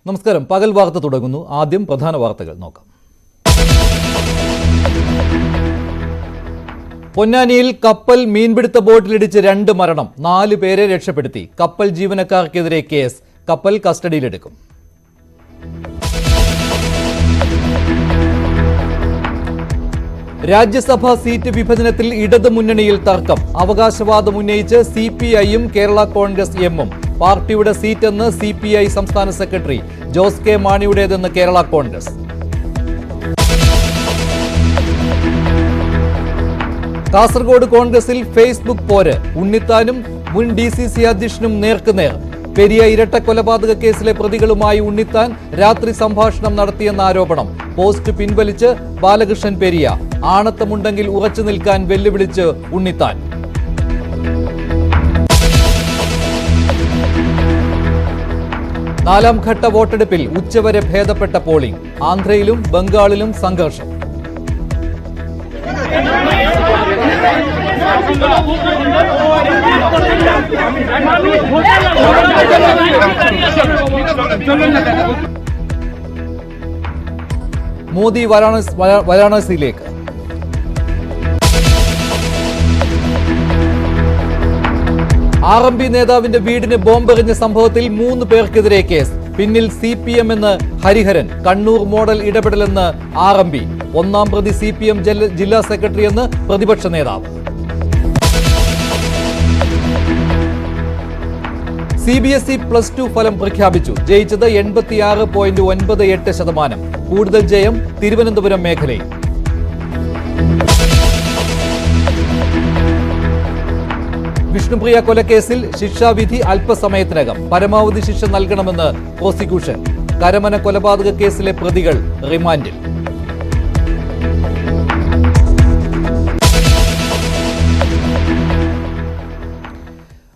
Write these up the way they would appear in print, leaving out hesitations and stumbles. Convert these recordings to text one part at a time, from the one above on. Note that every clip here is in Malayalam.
നമസ്കാരം. പകൽ വാർത്ത തുടങ്ങുന്നു. ആദ്യം പ്രധാന വാർത്തകൾ നോക്കാം. പൊന്നാനിയിൽ കപ്പൽ മീൻപിടുത്ത ബോട്ടിലിടിച്ച് 2 മരണം, 4 പേരെ രക്ഷപ്പെടുത്തി. കപ്പൽ ജീവനക്കാർക്കെതിരെ കേസ്. കപ്പൽ കസ്റ്റഡിയിലെടുക്കും. രാജ്യസഭാ സീറ്റ് വിഭജനത്തിൽ ഇടതുമുന്നണിയിൽ തർക്കം. അവകാശവാദം ഉന്നയിച്ച് CPIയും കേരള കോൺഗ്രസ് എമ്മും. പാർട്ടിയുടെ സീറ്റെന്ന് CPI സംസ്ഥാന സെക്രട്ടറി. ജോസ് കെ മാണിയുടേതെന്ന് കേരള കോൺഗ്രസ്. കാസർഗോഡ് കോൺഗ്രസിൽ ഫേസ്ബുക്ക് പോര്. ഉണ്ണിത്താനും മുൻ DCC അധ്യക്ഷനും നേർക്കുനേർ. പെരിയ ഇരട്ട കൊലപാതക കേസിലെ പ്രതികളുമായി ഉണ്ണിത്താൻ രാത്രി സംഭാഷണം നടത്തിയെന്ന ആരോപണം. പോസ്റ്റ് പിൻവലിച്ച് ബാലകൃഷ്ണൻ പെരിയ. ആണത്തമുണ്ടെങ്കിൽ ഉറച്ചു നിൽക്കാൻ വെല്ലുവിളിച്ച് ഉണ്ണിത്താൻ. നാലാം ഘട്ട വോട്ടെടുപ്പിൽ ഉച്ചവരെ ഭേദപ്പെട്ട പോളിംഗ്. ആന്ധ്രയിലും ബംഗാളിലും സംഘർഷം. മോദി വാരാണസിയിലേക്ക്. RMP നേതാവിന്റെ വീടിന് ബോംബെറിഞ്ഞ സംഭവത്തിൽ 3 പേർക്കെതിരെ കേസ്. പിന്നിൽ CPM എന്ന് ഹരിഹരൻ. കണ്ണൂർ മോഡൽ ഇടപെടലെന്ന് RMP. 1-ാം പ്രതി CPM ജില്ലാ സെക്രട്ടറി എന്ന് പ്രതിപക്ഷ നേതാവ്. CBSE +2 ഫലം പ്രഖ്യാപിച്ചു. ജയിച്ചത് 86.98%. കൂടുതൽ ജയം തിരുവനന്തപുരം മേഖലയിൽ. വിഷ്ണുപ്രിയ കൊലക്കേസിൽ ശിക്ഷാവിധി അല്പസമയത്തിനകം. പരമാവധി ശിക്ഷ നൽകണമെന്ന് പ്രോസിക്യൂഷൻ. കരമന കൊലപാതക കേസിലെ പ്രതികൾ റിമാൻഡിൽ.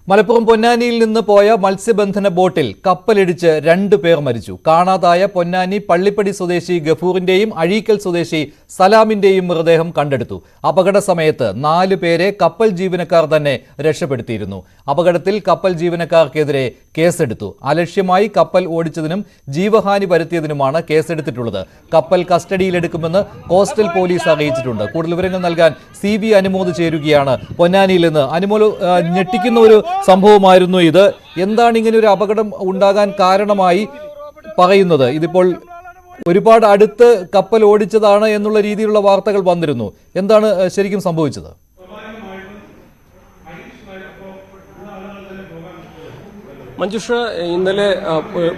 മലപ്പുറം പൊന്നാനിയിൽ നിന്ന് പോയ മത്സ്യബന്ധന ബോട്ടിൽ കപ്പലിടിച്ച് 2 പേർ മരിച്ചു. കാണാതായ പൊന്നാനി പള്ളിപ്പടി സ്വദേശി ഗഫൂറിന്റെയും അഴീക്കൽ സ്വദേശി സലാമിന്റെയും മൃതദേഹം കണ്ടെടുത്തു. അപകട സമയത്ത് 4 പേരെ കപ്പൽ ജീവനക്കാർ തന്നെ രക്ഷപ്പെടുത്തിയിരുന്നു. അപകടത്തിൽ കപ്പൽ ജീവനക്കാർക്കെതിരെ കേസെടുത്തു. അലക്ഷ്യമായി കപ്പൽ ഓടിച്ചതിനും ജീവഹാനി വരുത്തിയതിനുമാണ് കേസെടുത്തിട്ടുള്ളത്. കപ്പൽ കസ്റ്റഡിയിലെടുക്കുമെന്ന് കോസ്റ്റൽ പോലീസ് അറിയിച്ചിട്ടുണ്ട്. കൂടുതൽ വിവരങ്ങൾ നൽകാൻ CV അനുമോദ് ചേരുകയാണ് പൊന്നാനിയിൽ നിന്ന്. അനുമോദ്, ഞെട്ടിക്കുന്ന ഒരു സംഭവമായിരുന്നു ഇത്. എന്താണ് ഇങ്ങനെ ഒരു അപകടം ഉണ്ടാകാൻ കാരണമായി പറയുന്നത്? ഇതിപ്പോൾ ഒരുപാട് അടുത്ത് കപ്പൽ ഓടിച്ചതാണ് എന്നുള്ള രീതിയിലുള്ള വാർത്തകൾ വന്നിരുന്നു. എന്താണ് ശരിക്കും സംഭവിച്ചത്? മഞ്ജുഷ, ഇന്നലെ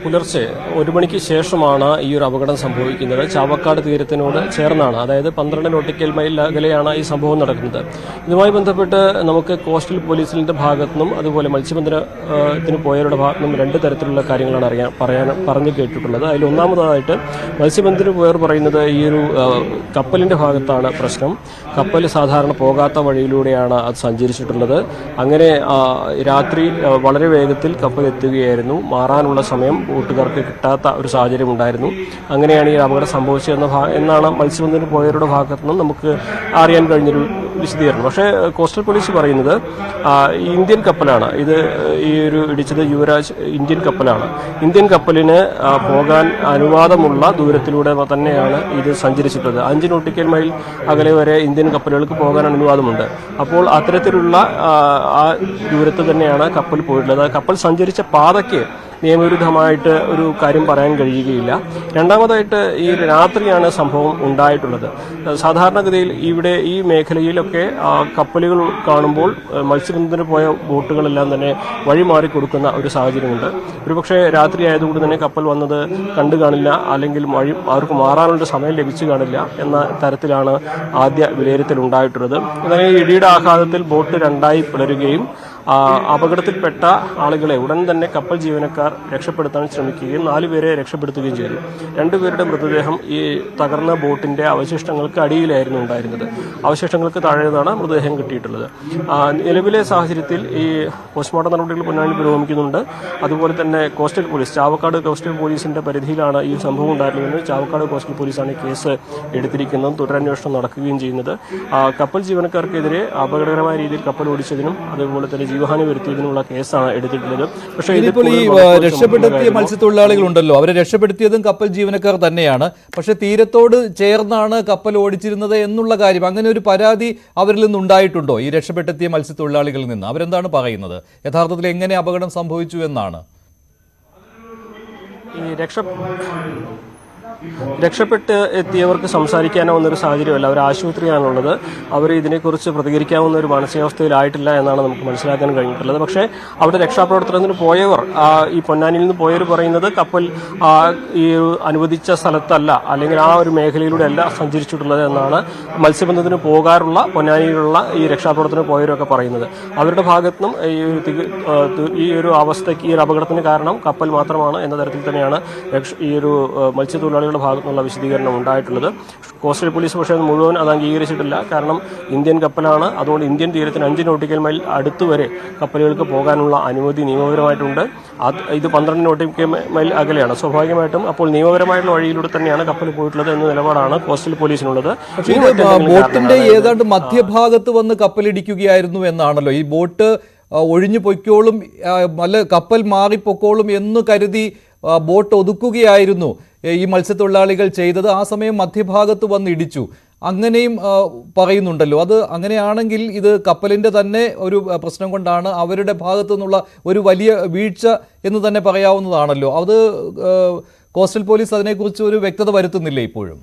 പുലർച്ചെ 1 മണിക്ക് ശേഷമാണ് ഈ ഒരു അപകടം സംഭവിക്കുന്നത്. ചാവക്കാട് തീരത്തിനോട് ചേർന്നാണ്, അതായത് 12 നോട്ടിക്കൽ മൈൽ അകലെയാണ് ഈ സംഭവം നടക്കുന്നത്. ഇതുമായി ബന്ധപ്പെട്ട് നമുക്ക് കോസ്റ്റൽ പോലീസിന്റെ ഭാഗത്തുനിന്നും അതുപോലെ മത്സ്യബന്ധനത്തിന് പോയവരുടെ ഭാഗത്തുനിന്നും 2 തരത്തിലുള്ള കാര്യങ്ങളാണ് പറഞ്ഞു കേട്ടിട്ടുള്ളത്. അതിൽ ഒന്നാമതായിട്ട് മത്സ്യബന്ധനത്തിന് പോയവർ പറയുന്നത് ഈ ഒരു കപ്പലിന്റെ ഭാഗത്താണ് പ്രശ്നം. കപ്പൽ സാധാരണ പോകാത്ത വഴിയിലൂടെയാണ് അത് സഞ്ചരിച്ചിട്ടുള്ളത്. അങ്ങനെ രാത്രി വളരെ വേഗത്തിൽ കപ്പൽ എത്തുകയായിരുന്നു. മാറാനുള്ള സമയം ബോട്ടുകാർക്ക് കിട്ടാത്ത ഒരു സാഹചര്യം ഉണ്ടായിരുന്നു. അങ്ങനെയാണ് ഈ അപകടം സംഭവിച്ചതെന്നാണ് മത്സ്യബന്ധനത്തിന് പോയവരുടെ ഭാഗത്തുനിന്നും നമുക്ക് അറിയാൻ കഴിഞ്ഞൊരു വിശദീകരണം. പക്ഷേ കോസ്റ്റൽ പോലീസ് പറയുന്നത് ഇന്ത്യൻ കപ്പലാണ് ഇത്. ഈ ഒരു ഇടിച്ചത് യുവരാജ് ഇന്ത്യൻ കപ്പലാണ്. ഇന്ത്യൻ കപ്പലിന് പോകാൻ അനുവാദമുള്ള ദൂരത്തിലൂടെ തന്നെയാണ് ഇത് സഞ്ചരിച്ചിട്ടുള്ളത്. 5 നോട്ടിക്കൽ മൈൽ അകലെ വരെ ഇന്ത്യൻ കപ്പലുകൾക്ക് പോകാൻ അനുവാദമുണ്ട്. അപ്പോൾ അത്തരത്തിലുള്ള ആ ദൂരത്ത് തന്നെയാണ് കപ്പൽ പോയിട്ടുള്ളത്. കപ്പൽ സഞ്ചരിച്ച പാതയ്ക്ക് നിയമവിരുദ്ധമായിട്ട് ഒരു കാര്യം പറയാൻ കഴിയുകയില്ല. രണ്ടാമതായിട്ട് ഈ രാത്രിയാണ് സംഭവം ഉണ്ടായിട്ടുള്ളത്. സാധാരണഗതിയിൽ ഇവിടെ ഈ മേഖലയിലൊക്കെ കപ്പലുകൾ കാണുമ്പോൾ മത്സ്യബന്ധനത്തിന് പോയ ബോട്ടുകളെല്ലാം തന്നെ വഴിമാറി കൊടുക്കുന്ന ഒരു സാഹചര്യമുണ്ട്. ഒരുപക്ഷെ രാത്രി ആയതുകൊണ്ട് തന്നെ കപ്പൽ വന്നത് കണ്ടു കാണില്ല, അല്ലെങ്കിൽ അവർക്ക് മാറാനുള്ള സമയം ലഭിച്ചു കാണില്ല എന്ന തരത്തിലാണ് ആദ്യ വിലയിരുത്തൽ ഉണ്ടായിട്ടുള്ളത്. എന്നാൽ ഈ ഇടിയുടെ ആഘാതത്തിൽ ബോട്ട് 2ആയി പിളരുകയും അപകടത്തിൽപ്പെട്ട ആളുകളെ ഉടൻ തന്നെ കപ്പൽ ജീവനക്കാർ രക്ഷപ്പെടുത്താൻ ശ്രമിക്കുകയും 4 പേരെ രക്ഷപ്പെടുത്തുകയും ചെയ്തു. 2 പേരുടെ മൃതദേഹം ഈ തകർന്ന ബോട്ടിന്റെ അവശിഷ്ടങ്ങൾക്ക് അടിയിലായിരുന്നു ഉണ്ടായിരുന്നത്. അവശിഷ്ടങ്ങൾക്ക് താഴെയാണ് മൃതദേഹം കിട്ടിയിട്ടുള്ളത്. നിലവിലെ സാഹചര്യത്തിൽ ഈ പോസ്റ്റ്മോർട്ടം നടപടികൾ പൊന്നാനിയിൽ പുരോഗമിക്കുന്നുണ്ട്. അതുപോലെ തന്നെ കോസ്റ്റൽ പോലീസ്, ചാവക്കാട് കോസ്റ്റൽ പോലീസിന്റെ പരിധിയിലാണ് ഈ സംഭവം ഉണ്ടായിരുന്നതെന്ന് ചാവക്കാട് കോസ്റ്റൽ പോലീസാണ് കേസ് എടുത്തിരിക്കുന്നതും തുടരന്വേഷണം നടക്കുകയും ചെയ്യുന്നത്. കപ്പൽ ജീവനക്കാർക്കെതിരെ അപകടകരമായ രീതിയിൽ കപ്പൽ ഓടിച്ചതിനും അതുപോലെ തന്നെ ജീവഹാനി വരുത്തിയതിനുള്ള കേസാണ് എടുത്തിട്ടുള്ളത്. പക്ഷേ ഇതിപ്പോൾ ഈ രക്ഷപ്പെടുത്തിയ മത്സ്യത്തൊഴിലാളികൾ ഉണ്ടല്ലോ, അവരെ രക്ഷപ്പെടുത്തിയതും കപ്പൽ ജീവനക്കാർ തന്നെയാണ്. പക്ഷെ തീരത്തോട് ചേർന്നാണ് കപ്പൽ ഓടിച്ചിരുന്നത് എന്നുള്ള കാര്യം, അങ്ങനെ ഒരു പരാതി അവരിൽ നിന്നുണ്ടായിട്ടുണ്ടോ ഈ രക്ഷപ്പെടുത്തിയ മത്സ്യത്തൊഴിലാളികളിൽ നിന്ന്? അവരെന്താണ് പറയുന്നത്? യഥാർത്ഥത്തിൽ എങ്ങനെ അപകടം സംഭവിച്ചു എന്നാണ്? ഈ രക്ഷപ്പെട്ട് എത്തിയവർക്ക് സംസാരിക്കാനാവുന്ന ഒരു സാഹചര്യമല്ല. അവർ ആശുപത്രിയാണുള്ളത്. അവർ ഇതിനെക്കുറിച്ച് പ്രതികരിക്കാവുന്ന ഒരു മാനസികാവസ്ഥയിലായിട്ടില്ല എന്നാണ് നമുക്ക് മനസ്സിലാക്കാൻ കഴിഞ്ഞിട്ടുള്ളത്. പക്ഷേ അവിടെ രക്ഷാപ്രവർത്തനത്തിന് പോയവർ, ഈ പൊന്നാനിയിൽ നിന്ന് പോയവർ പറയുന്നത് കപ്പൽ ഈ അനുവദിച്ച സ്ഥലത്തല്ല, അല്ലെങ്കിൽ ആ ഒരു മേഖലയിലൂടെ അല്ല സഞ്ചരിച്ചിട്ടുള്ളത് എന്നാണ് മത്സ്യബന്ധനത്തിന് പോകാറുള്ള പൊന്നാനിയിലുള്ള ഈ രക്ഷാപ്രവർത്തനം പോയവരൊക്കെ പറയുന്നത്. അവരുടെ ഭാഗത്തുനിന്നും ഈ ഒരു അവസ്ഥയ്ക്ക്, ഈ ഒരു അപകടത്തിന് കാരണം കപ്പൽ മാത്രമാണ് എന്ന തരത്തിൽ തന്നെയാണ് ഈ ഒരു മത്സ്യത്തൊഴിലാളികൾ ഭാഗത്തുനിന്നുള്ള വിശദീകരണം ഉണ്ടായിട്ടുള്ളത്. കോസ്റ്റൽ പോലീസ് പക്ഷേ മുഴുവൻ അത് അംഗീകരിച്ചിട്ടില്ല. കാരണം ഇന്ത്യൻ കപ്പലാണ്, അതുകൊണ്ട് ഇന്ത്യൻ തീരത്തിന് 5 നോട്ടിക്കൽ മൈൽ അടുത്തുവരെ കപ്പലുകൾക്ക് പോകാനുള്ള അനുമതി നിയമപരമായിട്ടുണ്ട്. ഇത് 12 നോട്ടിക്കൽ മൈൽ അകലെയാണ്. സ്വാഭാവികമായിട്ടും അപ്പോൾ നിയമപരമായിട്ടുള്ള വഴിയിലൂടെ തന്നെയാണ് കപ്പൽ പോയിട്ടുള്ളത് എന്ന നിലപാടാണ് കോസ്റ്റൽ പോലീസിനുള്ളത്. ബോട്ടിന്റെ ഏതാണ്ട് മധ്യഭാഗത്ത് വന്ന് കപ്പലിടിക്കുകയായിരുന്നു എന്നാണല്ലോ. ഈ ബോട്ട് ഒഴിഞ്ഞു പൊയ്ക്കോളും, കപ്പൽ മാറിപ്പൊക്കോളും എന്ന് കരുതി ബോട്ട് ഒതുക്കുകയായിരുന്നു ഈ മത്സ്യത്തൊഴിലാളികൾ ചെയ്തത്. ആ സമയം മധ്യഭാഗത്ത് വന്ന് ഇടിച്ചു, അങ്ങനെയും പറയുന്നുണ്ടല്ലോ. അത് അങ്ങനെയാണെങ്കിൽ ഇത് കപ്പലിൻ്റെ തന്നെ ഒരു പ്രശ്നം കൊണ്ടാണ്, അവരുടെ ഭാഗത്തു നിന്നുള്ള ഒരു വലിയ വീഴ്ച എന്ന് തന്നെ പറയാവുന്നതാണല്ലോ. അത് കോസ്റ്റൽ പോലീസ് അതിനെക്കുറിച്ച് ഒരു വ്യക്തത വരുത്തുന്നില്ല ഇപ്പോഴും.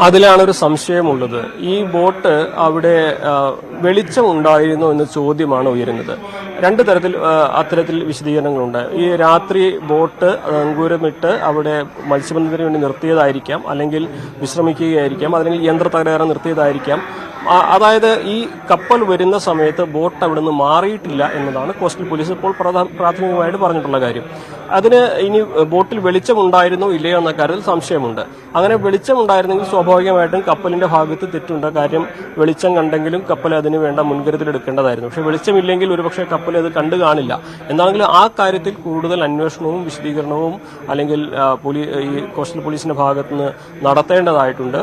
അതിലാണ് ഒരു സംശയമുള്ളത്. ഈ ബോട്ട് അവിടെ വെളിച്ചം ഉണ്ടായിരുന്നോ എന്ന ചോദ്യമാണ് ഉയരുന്നത്. 2 തരത്തിൽ അത്തരത്തിൽ വിശദീകരണങ്ങളുണ്ട്. ഈ രാത്രി ബോട്ട് അങ്കൂരമിട്ട് അവിടെ മത്സ്യബന്ധനത്തിന് വേണ്ടി നിർത്തിയതായിരിക്കാം, അല്ലെങ്കിൽ വിശ്രമിക്കുകയായിരിക്കാം, അല്ലെങ്കിൽ യന്ത്ര തകരാറ് നിർത്തിയതായിരിക്കാം. അതായത് ഈ കപ്പൽ വരുന്ന സമയത്ത് ബോട്ട് അവിടെ നിന്ന് മാറിയിട്ടില്ല എന്നതാണ് കോസ്റ്റൽ പോലീസ് ഇപ്പോൾ പ്രാഥമികമായിട്ട് പറഞ്ഞിട്ടുള്ള കാര്യം. അതിന് ഇനി ബോട്ടിൽ വെളിച്ചമുണ്ടായിരുന്നോ ഇല്ലയോ എന്ന കാര്യത്തിൽ സംശയമുണ്ട്. അങ്ങനെ വെളിച്ചമുണ്ടായിരുന്നെങ്കിൽ സ്വാഭാവികമായിട്ടും കപ്പലിന്റെ ഭാഗത്ത് തെറ്റുണ്ട്. കാര്യം വെളിച്ചം കണ്ടെങ്കിലും കപ്പൽ അതിന് വേണ്ട മുൻകരുതൽ എടുക്കേണ്ടതായിരുന്നു. പക്ഷേ വെളിച്ചമില്ലെങ്കിൽ ഒരുപക്ഷെ കപ്പൽ അത് കണ്ടു കാണില്ല. എന്നാണെങ്കിലും ആ കാര്യത്തിൽ കൂടുതൽ അന്വേഷണവും വിശദീകരണവും അല്ലെങ്കിൽ ഈ കോസ്റ്റൽ പോലീസിന്റെ ഭാഗത്തുനിന്ന് നടത്തേണ്ടതായിട്ടുണ്ട്.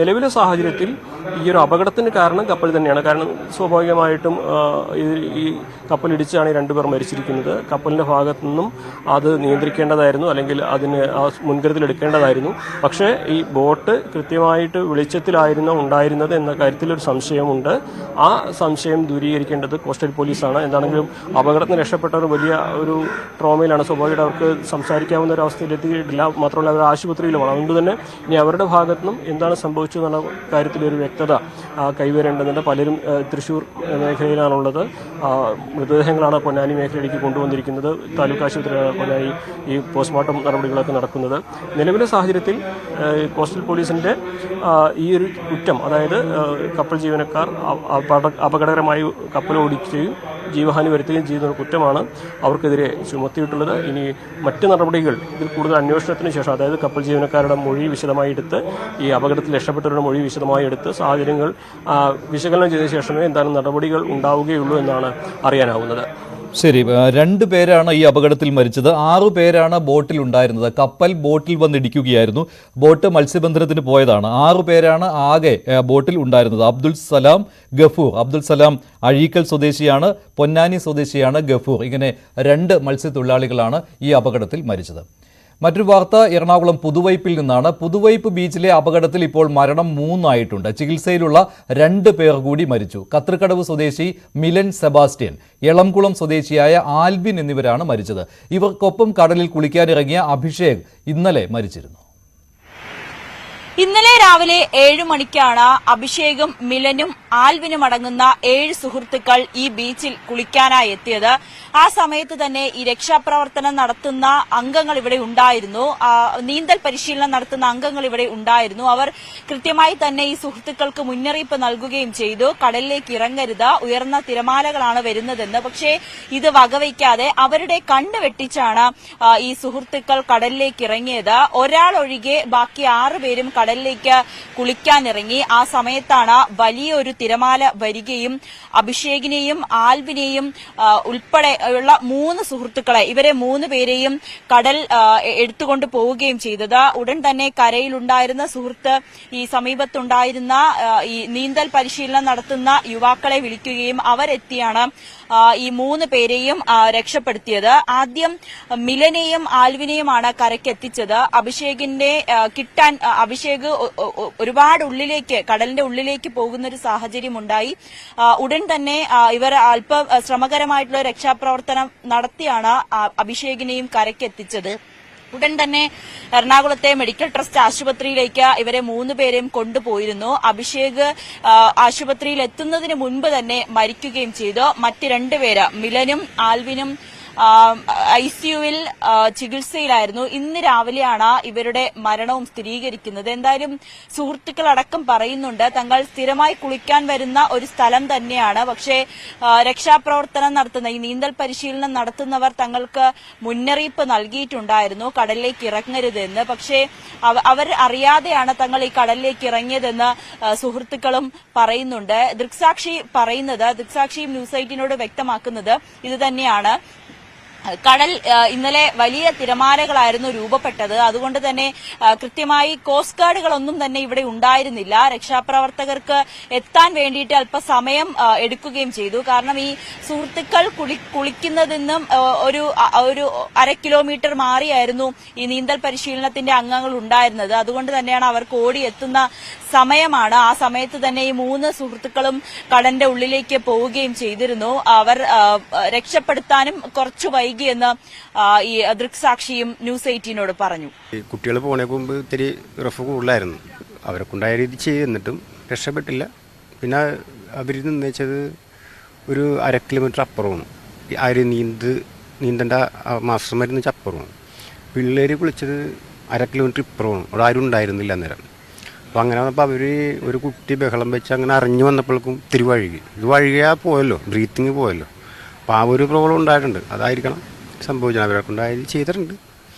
നിലവിലെ സാഹചര്യത്തിൽ ഈ ഒരു അപകടത്തിന് കാരണം കപ്പൽ തന്നെയാണ്. കാരണം സ്വാഭാവികമായിട്ടും ഈ കപ്പലിടിച്ചാണ് 2 പേർ മരിച്ചിരിക്കുന്നത്. കപ്പലിന്റെ ഭാഗത്തു നിന്നും അത് നിയന്ത്രിക്കേണ്ടതായിരുന്നു, അല്ലെങ്കിൽ അതിന് മുൻകരുതൽ എടുക്കേണ്ടതായിരുന്നു. പക്ഷേ ഈ ബോട്ട് കൃത്യമായിട്ട് വെളിച്ചത്തിലായിരുന്നു ഉണ്ടായിരുന്നത് എന്ന കാര്യത്തിൽ ഒരു സംശയമുണ്ട്. ആ സംശയം ദൂരീകരിക്കേണ്ടത് കോസ്റ്റൽ പോലീസാണ്. എന്താണെങ്കിലും അപകടത്തിന് രക്ഷപ്പെട്ടവർ വലിയ ഒരു ട്രോമയിലാണ്. സ്വാഭാവികമായിട്ട് അവർക്ക് സംസാരിക്കാവുന്ന ഒരു അവസ്ഥയിലെത്തിയിട്ടില്ല. മാത്രമല്ല അവർ ആശുപത്രിയിലുമാണ്. അതുകൊണ്ട് തന്നെ ഇനി അവരുടെ ഭാഗത്തുനിന്നും എന്താണ് സംഭവിച്ചതെന്നുള്ള കാര്യത്തിൽ ഒരു വ്യക്തത കൈവരേണ്ടതുണ്ട്. പലരും തൃശ്ശൂർ മേഖലയിലാണുള്ളത്. മൃതദേഹങ്ങളാണ് പൊന്നാനി മേഖലയിലേക്ക് കൊണ്ടുവന്നിരിക്കുന്നത്. താലൂക്ക് ആശുപത്രിയിലാണ് പൊന്നാനി ഈ പോസ്റ്റ്മോർട്ടം നടപടികളൊക്കെ നടക്കുന്നത്. നിലവിലെ സാഹചര്യത്തിൽ കോസ്റ്റൽ പോലീസിന്റെ ഈ ഒരു കുറ്റം, അതായത് കപ്പൽ ജീവനക്കാർ അപകടകരമായി കപ്പൽ ഓടിക്കുകയും ജീവഹാനി വരുത്തുകയും ചെയ്യുന്ന കുറ്റമാണ് അവർക്കെതിരെ ചുമത്തിയിട്ടുള്ളത്. ഇനി മറ്റ് നടപടികൾ, ഇതിൽ കൂടുതൽ അന്വേഷണത്തിന് ശേഷം, അതായത് കപ്പൽ ജീവനക്കാരുടെ മൊഴി വിശദമായി എടുത്ത്, ഈ അപകടത്തിൽ രക്ഷപ്പെട്ടവരുടെ മൊഴി വിശദമായി എടുത്ത് സാഹചര്യങ്ങൾ വിശകലനം ചെയ്ത ശേഷമേ എന്തായാലും നടപടികൾ ഉണ്ടാവുകയുള്ളൂ എന്നാണ് അറിയാനാവുന്നത്. ശരി, 2 പേരാണ് ഈ അപകടത്തിൽ മരിച്ചത്. 6 പേരാണ് ബോട്ടിൽ ഉണ്ടായിരുന്നത്. കപ്പൽ ബോട്ടിൽ വന്നിടിക്കുകയായിരുന്നു. ബോട്ട് മത്സ്യബന്ധനത്തിന് പോയതാണ്. 6 പേരാണ് ആകെ ബോട്ടിൽ ഉണ്ടായിരുന്നത്. അബ്ദുൽ സലാം, ഗഫൂർ. അബ്ദുൽ സലാം അഴീക്കൽ സ്വദേശിയാണ്, പൊന്നാനി സ്വദേശിയാണ് ഗഫൂർ. ഇങ്ങനെ 2 മത്സ്യത്തൊഴിലാളികളാണ് ഈ അപകടത്തിൽ മരിച്ചത്. മറ്റൊരു വാർത്ത എറണാകുളം പുതുവൈപ്പിൽ നിന്നാണ്. പുതുവൈപ്പ് ബീച്ചിലെ അപകടത്തിൽ ഇപ്പോൾ മരണം 3 ആയിട്ടുണ്ട്. ചികിത്സയിലുള്ള 2 പേർ കൂടി മരിച്ചു. കത്രിക്കടവ് സ്വദേശി മിലൻ സെബാസ്റ്റ്യൻ, എളംകുളം സ്വദേശിയായ ആൽബിൻ എന്നിവരാണ് മരിച്ചത്. ഇവർക്കൊപ്പം കടലിൽ കുളിക്കാനിറങ്ങിയ അഭിഷേക് ഇന്നലെ മരിച്ചിരുന്നു. ഇന്നലെ രാവിലെ 7 മണിക്കാണ് അഭിഷേകും മിലനും ആൽവിനും അടങ്ങുന്ന 7 സുഹൃത്തുക്കൾ ഈ ബീച്ചിൽ കുളിക്കാനായി എത്തിയത്. ആ സമയത്ത് തന്നെ ഈ രക്ഷാപ്രവർത്തനം നടത്തുന്ന അംഗങ്ങൾ ഇവിടെ ഉണ്ടായിരുന്നു. നീന്തൽ പരിശീലനം നടത്തുന്ന അംഗങ്ങൾ ഇവിടെ ഉണ്ടായിരുന്നു. അവർ കൃത്യമായി തന്നെ ഈ സുഹൃത്തുക്കൾക്ക് മുന്നറിയിപ്പ് നൽകുകയും ചെയ്തു, കടലിലേക്ക് ഇറങ്ങരുത്, ഉയർന്ന തിരമാലകളാണ് വരുന്നതെന്ന്. പക്ഷേ ഇത് വകവയ്ക്കാതെ അവരുടെ കണ്ണ് വെട്ടിച്ചാണ് ഈ സുഹൃത്തുക്കൾ കടലിലേക്ക് ഇറങ്ങിയത്. ഒരാൾ ഒഴികെ ബാക്കി 6 പേരും കടലിലേക്ക് കുളിക്കാനിറങ്ങി. ആ സമയത്താണ് വലിയൊരു തിരമാല വരികയും അഭിഷേകിനെയും ആൽവിനെയും ഉൾപ്പെടെയുള്ള 3 സുഹൃത്തുക്കളെ, ഇവരെ 3 പേരെയും കടൽ എടുത്തുകൊണ്ട് പോവുകയും ചെയ്തത്. ഉടൻ തന്നെ കരയിലുണ്ടായിരുന്ന സുഹൃത്ത് ഈ സമീപത്തുണ്ടായിരുന്ന ഈ നീന്തൽ പരിശീലനം നടത്തുന്ന യുവാക്കളെ വിളിക്കുകയും അവരെത്തിയാണ് ഈ 3 പേരെയും രക്ഷപ്പെടുത്തിയത്. ആദ്യം മിലനെയും ആൽവിനെയുമാണ് കരയ്ക്കെത്തിച്ചത്. അഭിഷേകിന്റെ അഭിഷേക് ഒരുപാട് ഉള്ളിലേക്ക്, കടലിന്റെ ഉള്ളിലേക്ക് പോകുന്ന ഒരു സാഹചര്യം ഉണ്ടായി. ഉടൻ തന്നെ ഇവർ അല്പ ശ്രമകരമായിട്ടുള്ള രക്ഷാപ്രവർത്തനം നടത്തിയാണ് അഭിഷേകിനെയും കരയ്ക്കെത്തിച്ചത്. ഉടൻ തന്നെ എറണാകുളത്തെ മെഡിക്കൽ ട്രസ്റ്റ് ആശുപത്രിയിലേക്ക് ഇവരെ 3 പേരെയും കൊണ്ടുപോയിരുന്നു. അഭിഷേക് ആശുപത്രിയിൽ എത്തുന്നതിന് മുൻപ് തന്നെ മരിക്കുകയും ചെയ്തു. മറ്റ് 2 പേര് മിലനും ആൽവിനും ICUവിൽ ചികിത്സയിലായിരുന്നു. ഇന്ന് രാവിലെയാണ് ഇവരുടെ മരണവും സ്ഥിരീകരിക്കുന്നത്. എന്തായാലും സുഹൃത്തുക്കളടക്കം പറയുന്നുണ്ട് തങ്ങൾ സ്ഥിരമായി കുളിക്കാൻ വരുന്ന ഒരു സ്ഥലം തന്നെയാണ്. പക്ഷേ രക്ഷാപ്രവർത്തനം നടത്തുന്ന, ഈ നീന്തൽ പരിശീലനം നടത്തുന്നവർ തങ്ങൾക്ക് മുന്നറിയിപ്പ് നൽകിയിട്ടുണ്ടായിരുന്നു കടലിലേക്ക് ഇറങ്ങരുതെന്ന്. പക്ഷേ അവർ അറിയാതെയാണ് തങ്ങൾ ഈ കടലിലേക്ക് ഇറങ്ങിയതെന്ന് സുഹൃത്തുക്കളും പറയുന്നുണ്ട്. ദൃക്സാക്ഷിയും ന്യൂസ് 18നോട് വ്യക്തമാക്കുന്നത് ഇത് തന്നെയാണ്. കടൽ ഇന്നലെ വലിയ തിരമാലകളായിരുന്നു രൂപപ്പെട്ടത്. അതുകൊണ്ട് തന്നെ കൃത്യമായി കോസ്റ്റ് ഗാർഡുകളൊന്നും തന്നെ ഇവിടെ ഉണ്ടായിരുന്നില്ല. രക്ഷാപ്രവർത്തകർക്ക് എത്താൻ വേണ്ടിയിട്ട് അല്പസമയം എടുക്കുകയും ചെയ്തു. കാരണം ഈ സുഹൃത്തുക്കൾ കുളിക്കുന്നതിൽ നിന്നും ഒരു 1/2 കിലോമീറ്റർ മാറിയായിരുന്നു ഈ നീന്തൽ പരിശീലനത്തിന്റെ അംഗങ്ങൾ ഉണ്ടായിരുന്നത്. അതുകൊണ്ട് തന്നെയാണ് അവർക്ക് ഓടിയെത്തുന്ന സമയമാണ്. ആ സമയത്ത് തന്നെ ഈ 3 സുഹൃത്തുക്കളും കടലിന്റെ ഉള്ളിലേക്ക് പോവുകയും ചെയ്തിരുന്നു. അവർ രക്ഷപ്പെടുത്താനും കുറച്ചു വൈകിയെന്ന് ഈ ദൃക്സാക്ഷിയും ന്യൂസ് 18നോട് പറഞ്ഞു. കുട്ടികൾ പോണേ മുമ്പ് ഇത്തിരി റഫ് കൂടുതലായിരുന്നു. അവരെ കൊണ്ടായ രീതി ചെയ്തിട്ടും രക്ഷപ്പെട്ടില്ല. പിന്നെ അവർ നിർണ്ണയിച്ചത് ഒരു 1/2 കിലോമീറ്റർ അപ്പുറമാണ്. ആര് നീന്തേണ്ട മാസ്റ്റർമാരെന്ന് വെച്ചാൽ അപ്പുറമാണ്. പിള്ളേർ കുളിച്ചത് 1/2 കിലോമീറ്റർ ഇപ്പുറമാണ്. അവിടെ ആരും ഉണ്ടായിരുന്നില്ല അന്നേരം. അപ്പോൾ അങ്ങനെ വന്നപ്പോൾ അവർ ഒരു കുട്ടി ബഹളം വെച്ച് അങ്ങനെ അറിഞ്ഞു വന്നപ്പോഴേക്കും ഇത്തിരി വഴുകി. ഇത് വഴുകിയാൽ പോയല്ലോ, ബ്രീത്തിങ് പോയല്ലോ. അപ്പോൾ ആ ഒരു പ്രോബ്ലം ഉണ്ടായിട്ടുണ്ട്. അതായിരിക്കണം സംഭവിച്ചത്. അവരെ കൊണ്ടായത് ചെയ്തിട്ടുണ്ട്.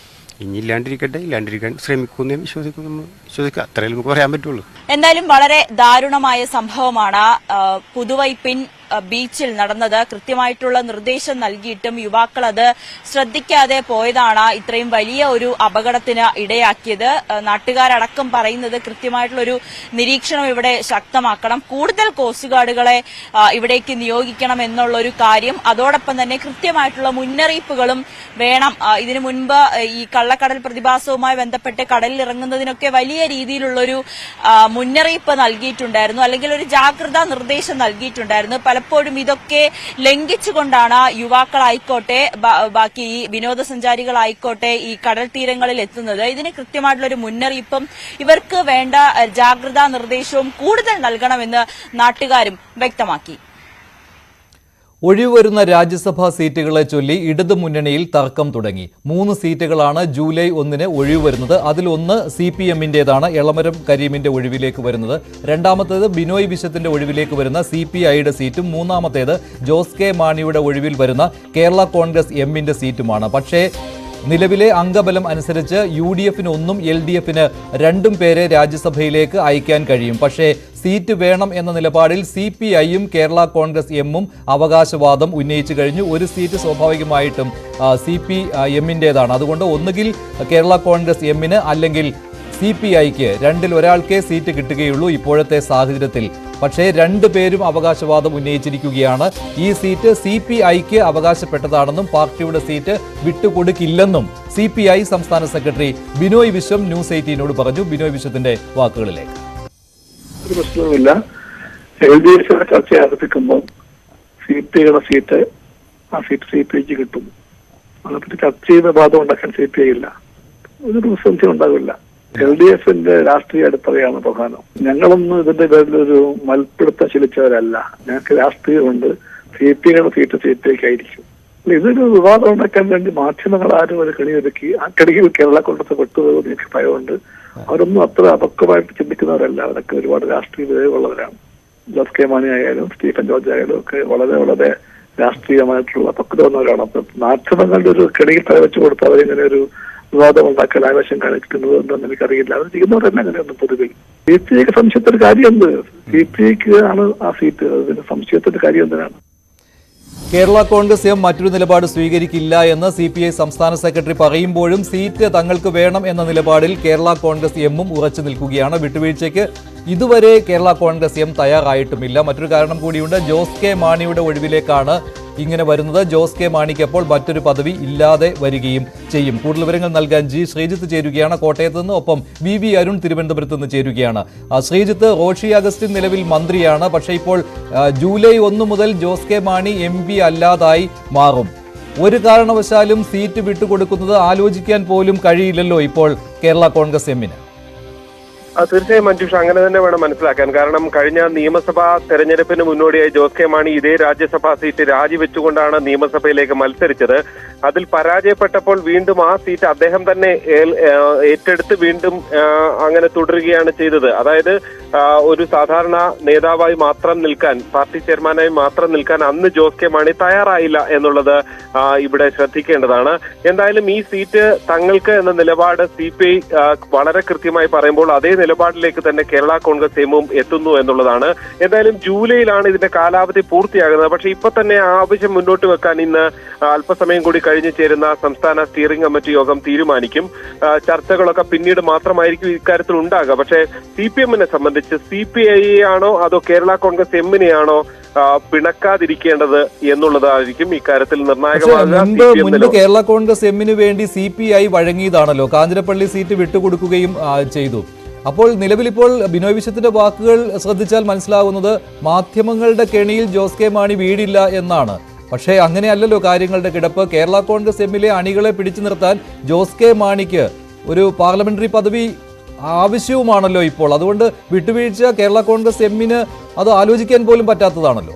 ഇനി ഇല്ലാണ്ടിരിക്കാൻ ശ്രമിക്കുമെന്ന് വിശ്വസിക്കുക. അത്രയും നമുക്ക് പറയാൻ പറ്റുള്ളൂ. എന്തായാലും വളരെ ദാരുണമായ സംഭവമാണ് പുതുവൈപ്പിൻ ബീച്ചിൽ നടന്നത്. കൃത്യമായിട്ടുള്ള നിർദ്ദേശം നൽകിയിട്ടും യുവാക്കൾ അത് ശ്രദ്ധിക്കാതെ പോയതാണ് ഇത്രയും വലിയ ഒരു അപകടത്തിന് ഇടയാക്കിയത്. നാട്ടുകാരടക്കം പറയുന്നത് കൃത്യമായിട്ടുള്ള ഒരു നിരീക്ഷണം ഇവിടെ ശക്തമാക്കണം, കൂടുതൽ കോസ്റ്റ് ഗാർഡുകളെ ഇവിടേക്ക് നിയോഗിക്കണം എന്നുള്ള ഒരു കാര്യം, അതോടൊപ്പം തന്നെ കൃത്യമായിട്ടുള്ള മുന്നറിയിപ്പുകളും വേണം. ഇതിനു മുൻപ് ഈ കള്ളക്കടൽ പ്രതിഭാസവുമായി ബന്ധപ്പെട്ട് കടലിൽ ഇറങ്ങുന്നതിനൊക്കെ വലിയ രീതിയിലുള്ളൊരു മുന്നറിയിപ്പ് നൽകിയിട്ടുണ്ടായിരുന്നു, അല്ലെങ്കിൽ ഒരു ജാഗ്രതാ നിർദ്ദേശം നൽകിയിട്ടുണ്ടായിരുന്നു. പലപ്പോഴും ഇതൊക്കെ ലംഘിച്ചുകൊണ്ടാണ് യുവാക്കളായിക്കോട്ടെ ബാക്കി ഈ വിനോദസഞ്ചാരികളായിക്കോട്ടെ ഈ കടൽ തീരങ്ങളിൽ എത്തുന്നത്. ഇതിന് കൃത്യമായിട്ടുള്ള ഒരു മുന്നറിയിപ്പും ഇവർക്ക് വേണ്ട ജാഗ്രതാ നിർദ്ദേശവും കൂടുതൽ നൽകണമെന്ന് നാട്ടുകാരും വ്യക്തമാക്കി. ഒഴിവുവരുന്ന രാജ്യസഭാ സീറ്റുകളെ ചൊല്ലി ഇടതുമുന്നണിയിൽ തർക്കം തുടങ്ങി. 3 സീറ്റുകളാണ് ജൂലൈ 1-ന് ഒഴിവ് വരുന്നത്. അതിലൊന്ന് CPM-ന്റേതാണ്, എളമരം കരീമിന്റെ ഒഴിവിലേക്ക് വരുന്നത്. രണ്ടാമത്തേത് ബിനോയ് വിശ്വത്തിന്റെ ഒഴിവിലേക്ക് വരുന്ന CPI-യുടെ സീറ്റും മൂന്നാമത്തേത് ജോസ് കെ മാണിയുടെ ഒഴിവിൽ വരുന്ന കേരള കോൺഗ്രസ് എമ്മിന്റെ സീറ്റുമാണ്. പക്ഷേ നിലവിലെ അംഗബലം അനുസരിച്ച് UDF-ന് 1ഉം LDF-ന് 2ഉം പേരെ രാജ്യസഭയിലേക്ക് അയക്കാൻ കഴിയും. പക്ഷേ സീറ്റ് വേണം എന്ന നിലപാടിൽ CPI-യും കേരള കോൺഗ്രസ് എമ്മും അവകാശവാദം ഉന്നയിച്ചു കഴിഞ്ഞു. ഒരു സീറ്റ് സ്വാഭാവികമായിട്ടും CPM-ന്റേതാണ്. അതുകൊണ്ട് ഒന്നുകിൽ കേരള കോൺഗ്രസ് എമ്മിന് അല്ലെങ്കിൽ CPI-ക്ക്, രണ്ടിൽ ഒരാൾക്കേ സീറ്റ് കിട്ടുകയുള്ളൂ ഇപ്പോഴത്തെ സാഹചര്യത്തിൽ. പക്ഷേ 2 പേരും അവകാശവാദം ഉന്നയിച്ചിരിക്കുകയാണ്. ഈ സീറ്റ് CPI-ക്ക് അവകാശപ്പെട്ടതാണെന്നും പാർട്ടിയുടെ സീറ്റ് വിട്ടുകൊടുക്കില്ലെന്നും CPI സംസ്ഥാന സെക്രട്ടറി ബിനോയ് വിശ്വം ന്യൂസ് 18നോട് പറഞ്ഞു. ബിനോയ് വിശ്വത്തിന്റെ വാക്കുകളിലേക്ക്. ഒരു പ്രശ്നവുമില്ല. LDF ചർച്ച ആരംഭിക്കുമ്പോൾ CPI-യുടെ സീറ്റ് ആ സീറ്റ് CPI-ക്ക് കിട്ടും. അതിനെപ്പറ്റി ചർച്ച ചെയ്യുന്ന വാദം ഉണ്ടാക്കാൻ CPI ഇല്ല. ഒരു പ്രതിസന്ധി ഉണ്ടാവില്ല. LDF-ന്റെ രാഷ്ട്രീയ അടിത്തറയാണ് പ്രധാനം. ഞങ്ങളൊന്നും ഇതിന്റെ പേരിലൊരു മൽപ്പിടുത്തം ശീലിച്ചവരല്ല. ഞങ്ങൾക്ക് രാഷ്ട്രീയമുണ്ട്. CPI-യുടെ സീറ്റ് CPI-ക്കായിരിക്കും. ഇതൊരു വിവാദം ഉണ്ടാക്കാൻ വേണ്ടി മാധ്യമങ്ങൾ ആരും ഒരു കെണിയൊരുക്കി ആ കെണിയിൽ കേരള കോൺഗ്രസ് പെട്ടുപോകുന്ന എനിക്ക് ഭയമുണ്ട്. അവരൊന്നും അത്ര അപക്വമായിട്ട് ചിന്തിക്കുന്നവരല്ല. അവരൊക്കെ ഒരുപാട് രാഷ്ട്രീയ വിവേകമുള്ളവരാണ്. ജോസ് കെ മാണി ആയാലും സ്റ്റീഫൻ ജോർജ് ആയാലും ഒക്കെ വളരെ രാഷ്ട്രീയമായിട്ടുള്ള പക്വത വന്നവരാണ്. അപ്പൊ മാധ്യമങ്ങളുടെ ഒരു കെണിയിൽ തലവെച്ച് കൊടുത്ത് അവരിങ്ങനെ ഒരു വിവാദമുണ്ടാക്കാൻ ആവേശം കാണിക്കുന്നത് എന്താണെന്ന് എനിക്കറിയില്ല. അവർ ചെയ്യുന്നവരെല്ലാം അങ്ങനെയൊന്നും പൊതുവെ. CPIക്ക് സംശയത്തിന്റെ കാര്യം എന്ത്? CPIക്ക് ആണ് ആ സീറ്റ്. അതിന് സംശയത്തിന്റെ കാര്യം എന്തിനാണ്? കേരള കോൺഗ്രസ് എം മറ്റൊരു നിലപാട് സ്വീകരിക്കില്ല എന്ന് CPI സംസ്ഥാന സെക്രട്ടറി പറയുമ്പോഴും സീറ്റ് തങ്ങൾക്ക് വേണം എന്ന നിലപാടിൽ കേരള കോൺഗ്രസ് എമ്മും ഉറച്ചു നിൽക്കുകയാണ്. വിട്ടുവീഴ്ചയ്ക്ക് ഇതുവരെ കേരള കോൺഗ്രസ് എം തയ്യാറായിട്ടുമില്ല. മറ്റൊരു കാരണം കൂടിയുണ്ട്. ജോസ് കെ മാണിയുടെ ഒഴിവിലേക്കാണ് ഇങ്ങനെ വരുന്നത്. ജോസ് കെ മാണിക്ക് അപ്പോൾ മറ്റൊരു പദവി ഇല്ലാതെ വരികയും ചെയ്യും. കൂടുതൽ വിവരങ്ങൾ നൽകാൻ ശ്രീജിത്ത് ചേരുകയാണ് കോട്ടയത്ത് നിന്ന്. ഒപ്പം VV അരുൺ തിരുവനന്തപുരത്ത് നിന്ന് ചേരുകയാണ്. ശ്രീജിത്ത്, റോഷി അഗസ്റ്റിൻ നിലവിൽ മന്ത്രിയാണ്. പക്ഷേ ഇപ്പോൾ ജൂലൈ 1 മുതൽ ജോസ് കെ മാണി MP അല്ലാതായി മാറും. ഒരു കാരണവശാലും സീറ്റ് വിട്ടുകൊടുക്കുന്നത് ആലോചിക്കാൻ പോലും കഴിയില്ലല്ലോ ഇപ്പോൾ കേരള കോൺഗ്രസ് എമ്മിന്. തീർച്ചയായും മഞ്ജുഷ, അങ്ങനെ തന്നെ വേണം മനസ്സിലാക്കാൻ. കാരണം കഴിഞ്ഞ നിയമസഭാ തെരഞ്ഞെടുപ്പിന് മുന്നോടിയായി ജോസ് കെ മാണി ഇതേ രാജ്യസഭാ സീറ്റ് രാജിവെച്ചുകൊണ്ടാണ് നിയമസഭയിലേക്ക് മത്സരിച്ചത്. അതിൽ പരാജയപ്പെട്ടപ്പോൾ വീണ്ടും ആ സീറ്റ് അദ്ദേഹം തന്നെ ഏറ്റെടുത്ത് വീണ്ടും അങ്ങനെ തുടരുകയാണ് ചെയ്തത്. അതായത് ഒരു സാധാരണ നേതാവായി മാത്രം നിൽക്കാൻ, പാർട്ടി ചെയർമാനായി മാത്രം നിൽക്കാൻ അന്ന് ജോസ് കെ മാണി തയ്യാറായില്ല എന്നുള്ളത് ഇവിടെ ശ്രദ്ധിക്കേണ്ടതാണ്. എന്തായാലും ഈ സീറ്റ് തങ്ങൾക്ക് എന്ന നിലപാട് CPI വളരെ കൃത്യമായി പറയുമ്പോൾ അതേ നിലപാടിലേക്ക് തന്നെ കേരള കോൺഗ്രസ് എമ്മും എത്തുന്നു എന്നുള്ളതാണ്. എന്തായാലും ജൂലൈയിലാണ് ഇതിന്റെ കാലാവധി പൂർത്തിയാകുന്നത്. പക്ഷേ ഇപ്പൊ തന്നെ ആവശ്യം മുന്നോട്ട് വെക്കാൻ ഇന്ന് അല്പസമയം കൂടി കഴിഞ്ഞ് ചേരുന്ന സംസ്ഥാന സ്റ്റിയറിംഗ് കമ്മിറ്റി യോഗം തീരുമാനിക്കും. ചർച്ചകളൊക്കെ പിന്നീട് മാത്രമായിരിക്കും ഇക്കാര്യത്തിൽ ഉണ്ടാകുക. പക്ഷേ CPM-നെ സംബന്ധിച്ച് CPI ആണോ അതോ കേരള കോൺഗ്രസ് എമ്മിനെയാണോ പിണക്കാതിരിക്കേണ്ടത് എന്നുള്ളതായിരിക്കും ഇക്കാര്യത്തിൽ നിർണായകമാകുക. കേരള കോൺഗ്രസ് എമ്മിന് വേണ്ടി CPI വഴങ്ങിയതാണല്ലോ, കാഞ്ഞിരപ്പള്ളി സീറ്റ് വിട്ടുകൊടുക്കുകയും ചെയ്തു. അപ്പോൾ നിലവിലിപ്പോൾ ബിനോയ് വിശ്വത്തിന്റെ വാക്കുകൾ ശ്രദ്ധിച്ചാൽ മനസ്സിലാകുന്നത് മാധ്യമങ്ങളുടെ കെണിയിൽ ജോസ് കെ മാണി വീടില്ല എന്നാണ്. പക്ഷേ അങ്ങനെയല്ലല്ലോ കാര്യങ്ങളുടെ കിടപ്പ്. കേരള കോൺഗ്രസ് എമ്മിലെ അണികളെ പിടിച്ചു നിർത്താൻ ജോസ് കെ മാണിക്ക് ഒരു പാർലമെന്ററി പദവി ആവശ്യവുമാണല്ലോ ഇപ്പോൾ. അതുകൊണ്ട് വിട്ടുവീഴ്ച കേരള കോൺഗ്രസ് എമ്മിന് അത് ആലോചിക്കാൻ പോലും പറ്റാത്തതാണല്ലോ.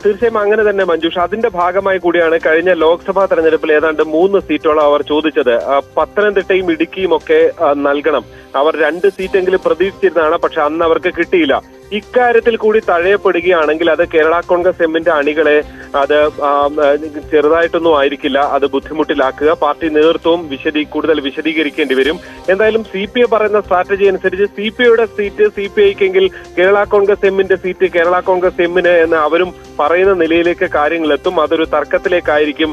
തീർച്ചയായും അങ്ങനെ തന്നെ മഞ്ജുഷ. അതിന്റെ ഭാഗമായി കൂടിയാണ് കഴിഞ്ഞ ലോക്സഭാ തെരഞ്ഞെടുപ്പിൽ ഏതാണ്ട് 3 സീറ്റോളം അവർ ചോദിച്ചത്. പത്തനംതിട്ടയും ഇടുക്കിയും ഒക്കെ നൽകണം. അവർ 2 സീറ്റെങ്കിലും പ്രതീക്ഷിച്ചിരുന്നതാണ്. പക്ഷെ അന്ന് അവർക്ക് കിട്ടിയില്ല. ഇക്കാര്യത്തിൽ കൂടി തഴയപ്പെടുകയാണെങ്കിൽ അത് കേരള കോൺഗ്രസ് എമ്മിന്റെ അണികളെ അത് ചെറുതായിട്ടൊന്നും ആയിരിക്കില്ല അത് ബുദ്ധിമുട്ടിലാക്കുക. പാർട്ടി നേതൃത്വവും കൂടുതൽ വിശദീകരിക്കേണ്ടി വരും. എന്തായാലും CPI പറയുന്ന സ്ട്രാറ്റജി അനുസരിച്ച് CPIയുടെ സീറ്റ് CPIക്കെങ്കിൽ കേരള കോൺഗ്രസ് എമ്മിന്റെ സീറ്റ് കേരള കോൺഗ്രസ് എമ്മിന് എന്ന് അവരും പറയുന്ന നിലയിലേക്ക് കാര്യങ്ങൾ എത്തും. അതൊരു തർക്കത്തിലേക്കായിരിക്കും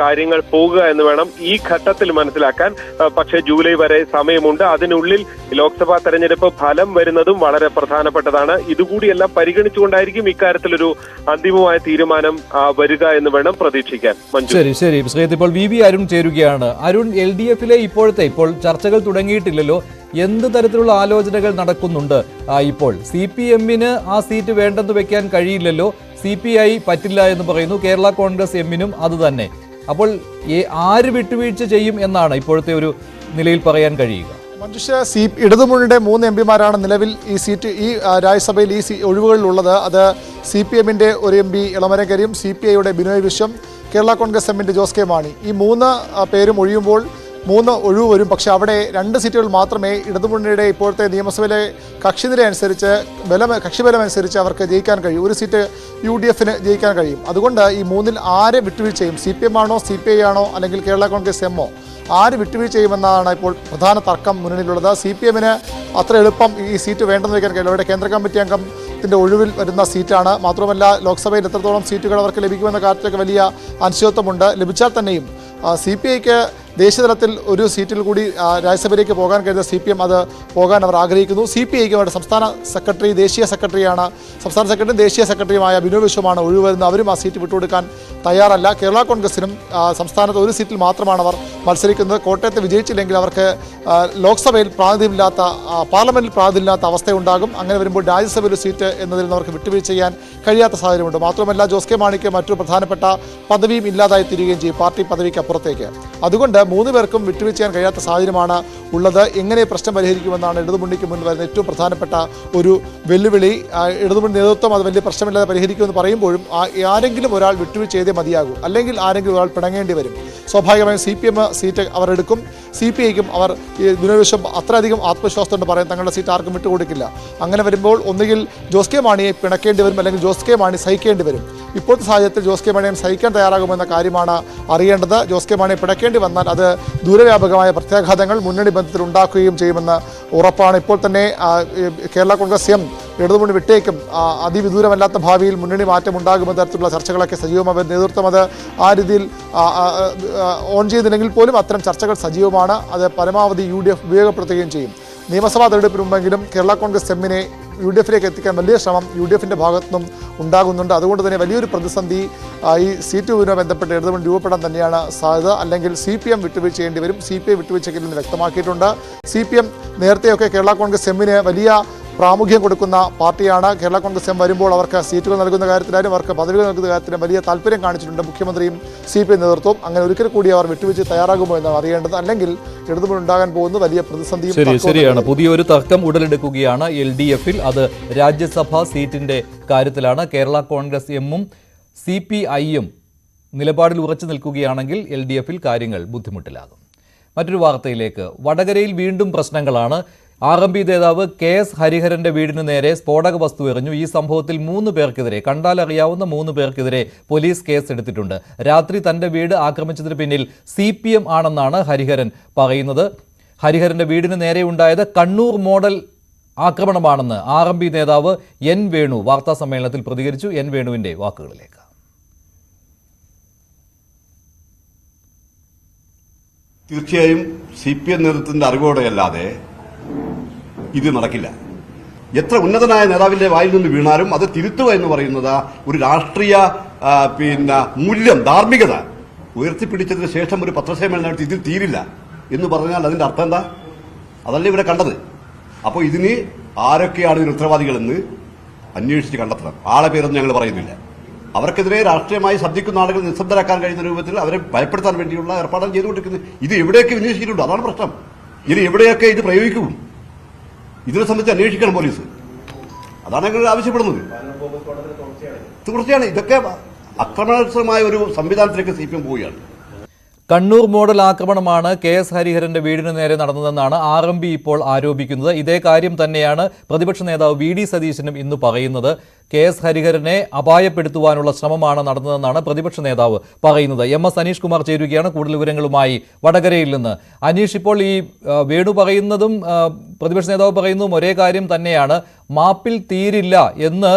കാര്യങ്ങൾ പോകുക എന്ന് വേണം ഈ ഘട്ടത്തിൽ മനസ്സിലാക്കാൻ. പക്ഷേ ജൂലൈ വരെ സമയമുണ്ട്. അതിനുള്ളിൽ ലോക്സഭാ തെരഞ്ഞെടുപ്പ് ഫലം വരുന്നതും വളരെ പ്രധാനപ്പെട്ടതാണ്. ഇതുകൂടിയെല്ലാം പരിഗണിച്ചുകൊണ്ടായിരിക്കും ഇക്കാര്യത്തിലൊരു അന്തിമമായ തീരുമാനം വരിക എന്ന് വേണം പ്രതീക്ഷിക്കാൻ. ശരി ശരി ശ്രീജിത്ത്, ഇപ്പോൾ VV അരുൺ ചേരുകയാണ്. അരുൺ, LDF-ലെ ഇപ്പോൾ ചർച്ചകൾ തുടങ്ങിയിട്ടില്ലല്ലോ. എന്ത് തരത്തിലുള്ള ആലോചനകൾ നടക്കുന്നുണ്ട് ഇപ്പോൾ? CPM-ന് ആ സീറ്റ് വേണ്ടെന്ന് വെക്കാൻ കഴിയില്ലല്ലോ. CPI പറ്റില്ല എന്ന് പറയുന്നു. കേരള കോൺഗ്രസ് എമ്മിനും അത് തന്നെ. അപ്പോൾ ആര് വിട്ടുവീഴ്ച ചെയ്യും എന്നാണ് ഇപ്പോഴത്തെ ഒരു നിലയിൽ പറയാൻ കഴിയുക? മഞ്ജുഷ, ഇടതുമുന്നണിയുടെ 3 MP-മാരാണ് നിലവിൽ ഈ സീറ്റ് ഈ രാജ്യസഭയിൽ ഈ ഒഴിവുകളിലുള്ളത്. അത് CPM-ന്റെ ഒരു MP ഇളമരം കരീം, CPI-യുടെ ബിനോയ് വിശ്വം, കേരള കോൺഗ്രസ് എമ്മിൻ്റെ ജോസ് കെ മാണി. ഈ 3 പേരും ഒഴിയുമ്പോൾ 3 ഒഴിവ് വരും. പക്ഷേ അവിടെ 2 സീറ്റുകൾ മാത്രമേ ഇടതുമുന്നണിയുടെ ഇപ്പോഴത്തെ നിയമസഭയിലെ കക്ഷിനില അനുസരിച്ച് കക്ഷിബലം അനുസരിച്ച് അവർക്ക് ജയിക്കാൻ കഴിയും. ഒരു സീറ്റ് UDF-ന് ജയിക്കാൻ കഴിയും. അതുകൊണ്ട് ഈ 3-ൽ ആരെ വിട്ടുവീഴ്ചയും, CPM ആണോ CPI ആണോ അല്ലെങ്കിൽ കേരള കോൺഗ്രസ് എമ്മോ, ആര് വിട്ടുവീഴ്ച ചെയ്യുമെന്നാണ് ഇപ്പോൾ പ്രധാന തർക്കം മുന്നണിയിലുള്ളത്. CPM-ന് അത്ര എളുപ്പം ഈ സീറ്റ് വേണ്ടെന്ന് വയ്ക്കാൻ കഴിയില്ല. ഇവിടെ കേന്ദ്ര കമ്മിറ്റി അംഗത്തിൻ്റെ ഒഴിവിൽ വരുന്ന സീറ്റാണ്. മാത്രമല്ല ലോക്സഭയിൽ എത്രത്തോളം സീറ്റുകൾ അവർക്ക് ലഭിക്കുമെന്ന കാര്യത്തിലൊക്കെ വലിയ അനിശ്ചിതത്വമുണ്ട്. ലഭിച്ചാൽ തന്നെയും CPIക്ക് ദേശീയതലത്തിൽ ഒരു സീറ്റിൽ കൂടി രാജ്യസഭയിലേക്ക് പോകാൻ കഴിയുന്ന CPM അത് പോകാൻ അവർ ആഗ്രഹിക്കുന്നു. CPIക്ക് അവരുടെ സംസ്ഥാന സെക്രട്ടറി ദേശീയ സെക്രട്ടറിയുമായ ബിനോയ് വിശ്വമാണ് ഒഴിവ് വരുന്നത്. അവരും ആ സീറ്റ് വിട്ടുകൊടുക്കാൻ തയ്യാറല്ല. കേരള കോൺഗ്രസിനും സംസ്ഥാനത്ത് ഒരു സീറ്റിൽ മാത്രമാണ് അവർ മത്സരിക്കുന്നത്. കോട്ടയത്ത് വിജയിച്ചില്ലെങ്കിൽ അവർക്ക് ലോക്സഭയിൽ പ്രാതിനിധ്യമില്ലാത്ത, പാർലമെന്റിൽ പ്രാതിനിധ്യമില്ലാത്ത അവസ്ഥയുണ്ടാകും. അങ്ങനെ വരുമ്പോൾ രാജ്യസഭയിൽ ഒരു സീറ്റ് എന്നതിൽ നിന്ന് അവർക്ക് വിട്ടുവീഴ്ച ചെയ്യാൻ കഴിയാത്ത സാഹചര്യമുണ്ട്. മാത്രമല്ല ജോസ് കെ മാണിക്ക് മറ്റൊരു പ്രധാനപ്പെട്ട പദവിയും ഇല്ലാതായി തീരുകയും ചെയ്യും പാർട്ടി പദവിക്ക് അപ്പുറത്തേക്ക്. അതുകൊണ്ട് 3 പേർക്കും വിട്ടുവീഴ്ച ചെയ്യാൻ കഴിയാത്ത സാഹചര്യമാണ് ഉള്ളത്. എങ്ങനെ പ്രശ്നം പരിഹരിക്കുമെന്നാണ് ഇടതുമുന്നണിക്ക് മുന്നിൽ വരുന്ന ഏറ്റവും പ്രധാനപ്പെട്ട ഒരു വെല്ലുവിളി. ഇടതുമുന്നണി നേതൃത്വം അത് വലിയ പ്രശ്നമില്ലാതെ പരിഹരിക്കുമെന്ന് പറയുമ്പോഴും ആരെങ്കിലും ഒരാൾ വിട്ടുവീഴ്ച ചെയ്തേ മതിയാകൂ. അല്ലെങ്കിൽ ആരെങ്കിലും ഒരാൾ പിണങ്ങേണ്ടി വരും. സ്വാഭാവികമായും CPM സീറ്റ് അവർ എടുക്കും. CPIക്കും അവർ ബിനോയ് വിശ്വം അത്രയധികം ആത്മവിശ്വാസത്തോട് പറയാൻ തങ്ങളുടെ സീറ്റ് ആർക്കും വിട്ടുകൊടുക്കില്ല. അങ്ങനെ വരുമ്പോൾ ഒന്നുകിൽ ജോസ് കെ മാണിയെ പിണക്കേണ്ടി വരും, അല്ലെങ്കിൽ ജോസ് കെ മാണി സഹിക്കേണ്ടി വരും. ഇപ്പോഴത്തെ സാഹചര്യത്തിൽ ജോസ് കെ മാണിയെ സഹിക്കാൻ തയ്യാറാകുമെന്ന കാര്യമാണ് അറിയേണ്ടത്. ജോസ് കെ മാണിയെ പിടയ്ക്കേണ്ടി വന്നാൽ അത് ദൂരവ്യാപകമായ പ്രത്യാഘാതങ്ങൾ മുന്നണി ബന്ധത്തിൽ ഉണ്ടാക്കുകയും ചെയ്യുമെന്ന് ഉറപ്പാണ്. ഇപ്പോൾ തന്നെ കേരള കോൺഗ്രസ് എം ഇടതുമുന്നണി വിട്ടേക്കും അതിവിദൂരമല്ലാത്ത ഭാവിയിൽ മുന്നണി മാറ്റം ഉണ്ടാകുന്ന തരത്തിലുള്ള ചർച്ചകളൊക്കെ സജീവമായ നേതൃത്വം അത് ആ രീതിയിൽ ഓൺ ചെയ്തില്ലെങ്കിൽ പോലും അത്തരം ചർച്ചകൾ സജീവമാണ്. അത് പരമാവധി UDF ഉപയോഗപ്പെടുത്തുകയും ചെയ്യും. നിയമസഭാ തെരഞ്ഞെടുപ്പിന് മുമ്പെങ്കിലും കേരള കോൺഗ്രസ് എമ്മിനെ UDF എത്തിക്കാൻ വലിയ ശ്രമം UDF ഭാഗത്തുനിന്നും ഉണ്ടാകുന്നുണ്ട്. അതുകൊണ്ട് തന്നെ വലിയൊരു പ്രതിസന്ധി ഈ സീറ്റ് വിഭജനവുമായി ബന്ധപ്പെട്ട് ഇടതുമുന്നണി രൂപപ്പെടാൻ തന്നെയാണ് സാധ്യത. അല്ലെങ്കിൽ CPM വിട്ടുവീഴ്ച ചെയ്യേണ്ടി വരും. CPI വിട്ടുവീഴ്ചയ്ക്കില്ലെന്ന് വ്യക്തമാക്കിയിട്ടുണ്ട്. CPM നേരത്തെയൊക്കെ കേരള കോൺഗ്രസ് എമ്മിന് വലിയ പ്രാമുഖ്യം കൊടുക്കുന്ന പാർട്ടിയാണ്. കേരള കോൺഗ്രസ് എം വരുമ്പോൾ അവർക്ക് സീറ്റുകൾ നൽകുന്ന കാര്യത്തിലായാലും അവർക്ക് പദവികൾ നൽകുന്ന കാര്യത്തിലും വലിയ താല്പര്യം കാണിച്ചിട്ടുണ്ട് മുഖ്യമന്ത്രിയും CPI നേതൃത്വവും. അങ്ങനെ ഒരിക്കൽ കൂടി അവർ വിട്ടുവീഴ്ച തയ്യാറാകുമോ എന്നാണ് അറിയേണ്ടത്. അല്ലെങ്കിൽ ഇടതുമുന്നണി ഉണ്ടാകാൻ പോകുന്ന വലിയ പ്രതിസന്ധിയും. ശരിയാണ്. പുതിയൊരു തർക്കം ഉടലെടുക്കുകയാണ് LDF-ൽ. അത് രാജ്യസഭാ സീറ്റിന്റെ കാര്യത്തിലാണ്. കേരള കോൺഗ്രസ് എമ്മും CPI-യും നിലപാടിൽ ഉറച്ചു നിൽക്കുകയാണെങ്കിൽ LDF-ൽ കാര്യങ്ങൾ ബുദ്ധിമുട്ടിലാകും. മറ്റൊരു വാർത്തയിലേക്ക്. വടകരയിൽ വീണ്ടും പ്രശ്നങ്ങളാണ്. RMP നേതാവ് KS ഹരിഹരന്റെ വീടിന് നേരെ സ്ഫോടക വസ്തു എറിഞ്ഞു. ഈ സംഭവത്തിൽ 3 പേർക്കെതിരെ, കണ്ടാലറിയാവുന്ന 3 പേർക്കെതിരെ പോലീസ് കേസ് എടുത്തിട്ടുണ്ട്. രാത്രി തന്റെ വീട് ആക്രമിച്ചതിന് പിന്നിൽ CPM ആണെന്നാണ് ഹരിഹരൻ പറയുന്നത്. ഹരിഹരന്റെ വീടിന് നേരെ ഉണ്ടായത് കണ്ണൂർ മോഡൽ ആക്രമണമാണെന്ന് RMP നേതാവ് N വേണു വാർത്താ സമ്മേളനത്തിൽ പ്രതികരിച്ചു. N വേണുവിന്റെ വാക്കുകളിലേക്ക്. തീർച്ചയായും CPM നേതൃത്വത്തിന്റെ അറിവോടെയല്ലാതെ ഇത് നടക്കില്ല. എത്ര ഉന്നതനായ നേതാവിന്റെ വായിൽ നിന്ന് വീണാലും അത് തിരുത്തുക എന്ന് പറയുന്നത് ഒരു രാഷ്ട്രീയ മൂല്യം, ധാർമ്മികത ഉയർത്തിപ്പിടിച്ചതിന് ശേഷം ഒരു പത്രസമ്മേളനം നടത്തി ഇതിൽ തീരില്ല എന്ന് പറഞ്ഞാൽ അതിന്റെ അർത്ഥം എന്താ? അതല്ലേ ഇവിടെ കണ്ടത്. അപ്പോൾ ഇതിന് ആരൊക്കെയാണ് ഇതിന് ഉത്തരവാദികളെന്ന് അന്വേഷിച്ച് കണ്ടെത്തണം. ആളെ പേരൊന്നും ഞങ്ങൾ പറയുന്നില്ല. അവർക്കെതിരെ രാഷ്ട്രീയമായി ശബ്ദിക്കുന്ന ആളുകൾ നിശബ്ദരാക്കാൻ കഴിയുന്ന രൂപത്തിൽ അവരെ ഭയപ്പെടുത്താൻ വേണ്ടിയുള്ള ഏർപ്പാടുകൾ ചെയ്തുകൊണ്ടിരിക്കുന്നത്. ഇത് എവിടെയൊക്കെ വിന്യസിച്ചിട്ടുണ്ട്, അതാണ് പ്രശ്നം. ഇനി എവിടെയൊക്കെ ഇത് പ്രയോഗിക്കും, ഇതിനെ സംബന്ധിച്ച് അന്വേഷിക്കണം പോലീസ്. അതാണ് ഞങ്ങൾ ആവശ്യപ്പെടുന്നത്. തുടർച്ചയാണ് ഇതൊക്കെ അക്രമണമായ ഒരു സംവിധാനത്തിലേക്ക് CPM പോവുകയാണ്. കണ്ണൂർ മോഡൽ ആക്രമണമാണ് KS ഹരിഹരന്റെ വീടിന് നേരെ നടന്നതെന്നാണ് RMP ഇപ്പോൾ ആരോപിക്കുന്നത്. ഇതേ കാര്യം തന്നെയാണ് പ്രതിപക്ഷ നേതാവ് VD സതീശനും ഇന്ന് പറയുന്നത്. KS ഹരിഹരനെ അപായപ്പെടുത്തുവാനുള്ള ശ്രമമാണ് നടന്നതെന്നാണ് പ്രതിപക്ഷ നേതാവ് പറയുന്നത്. MS അനീഷ് കുമാർ ചേരുകയാണ് കൂടുതൽ വിവരങ്ങളുമായി വടകരയിൽ നിന്ന്. അനീഷ്, ഇപ്പോൾ ഈ വേണു പറയുന്നതും പ്രതിപക്ഷ നേതാവ് പറയുന്നതും ഒരേ കാര്യം തന്നെയാണ്. മാപ്പിൽ തീരില്ല എന്ന്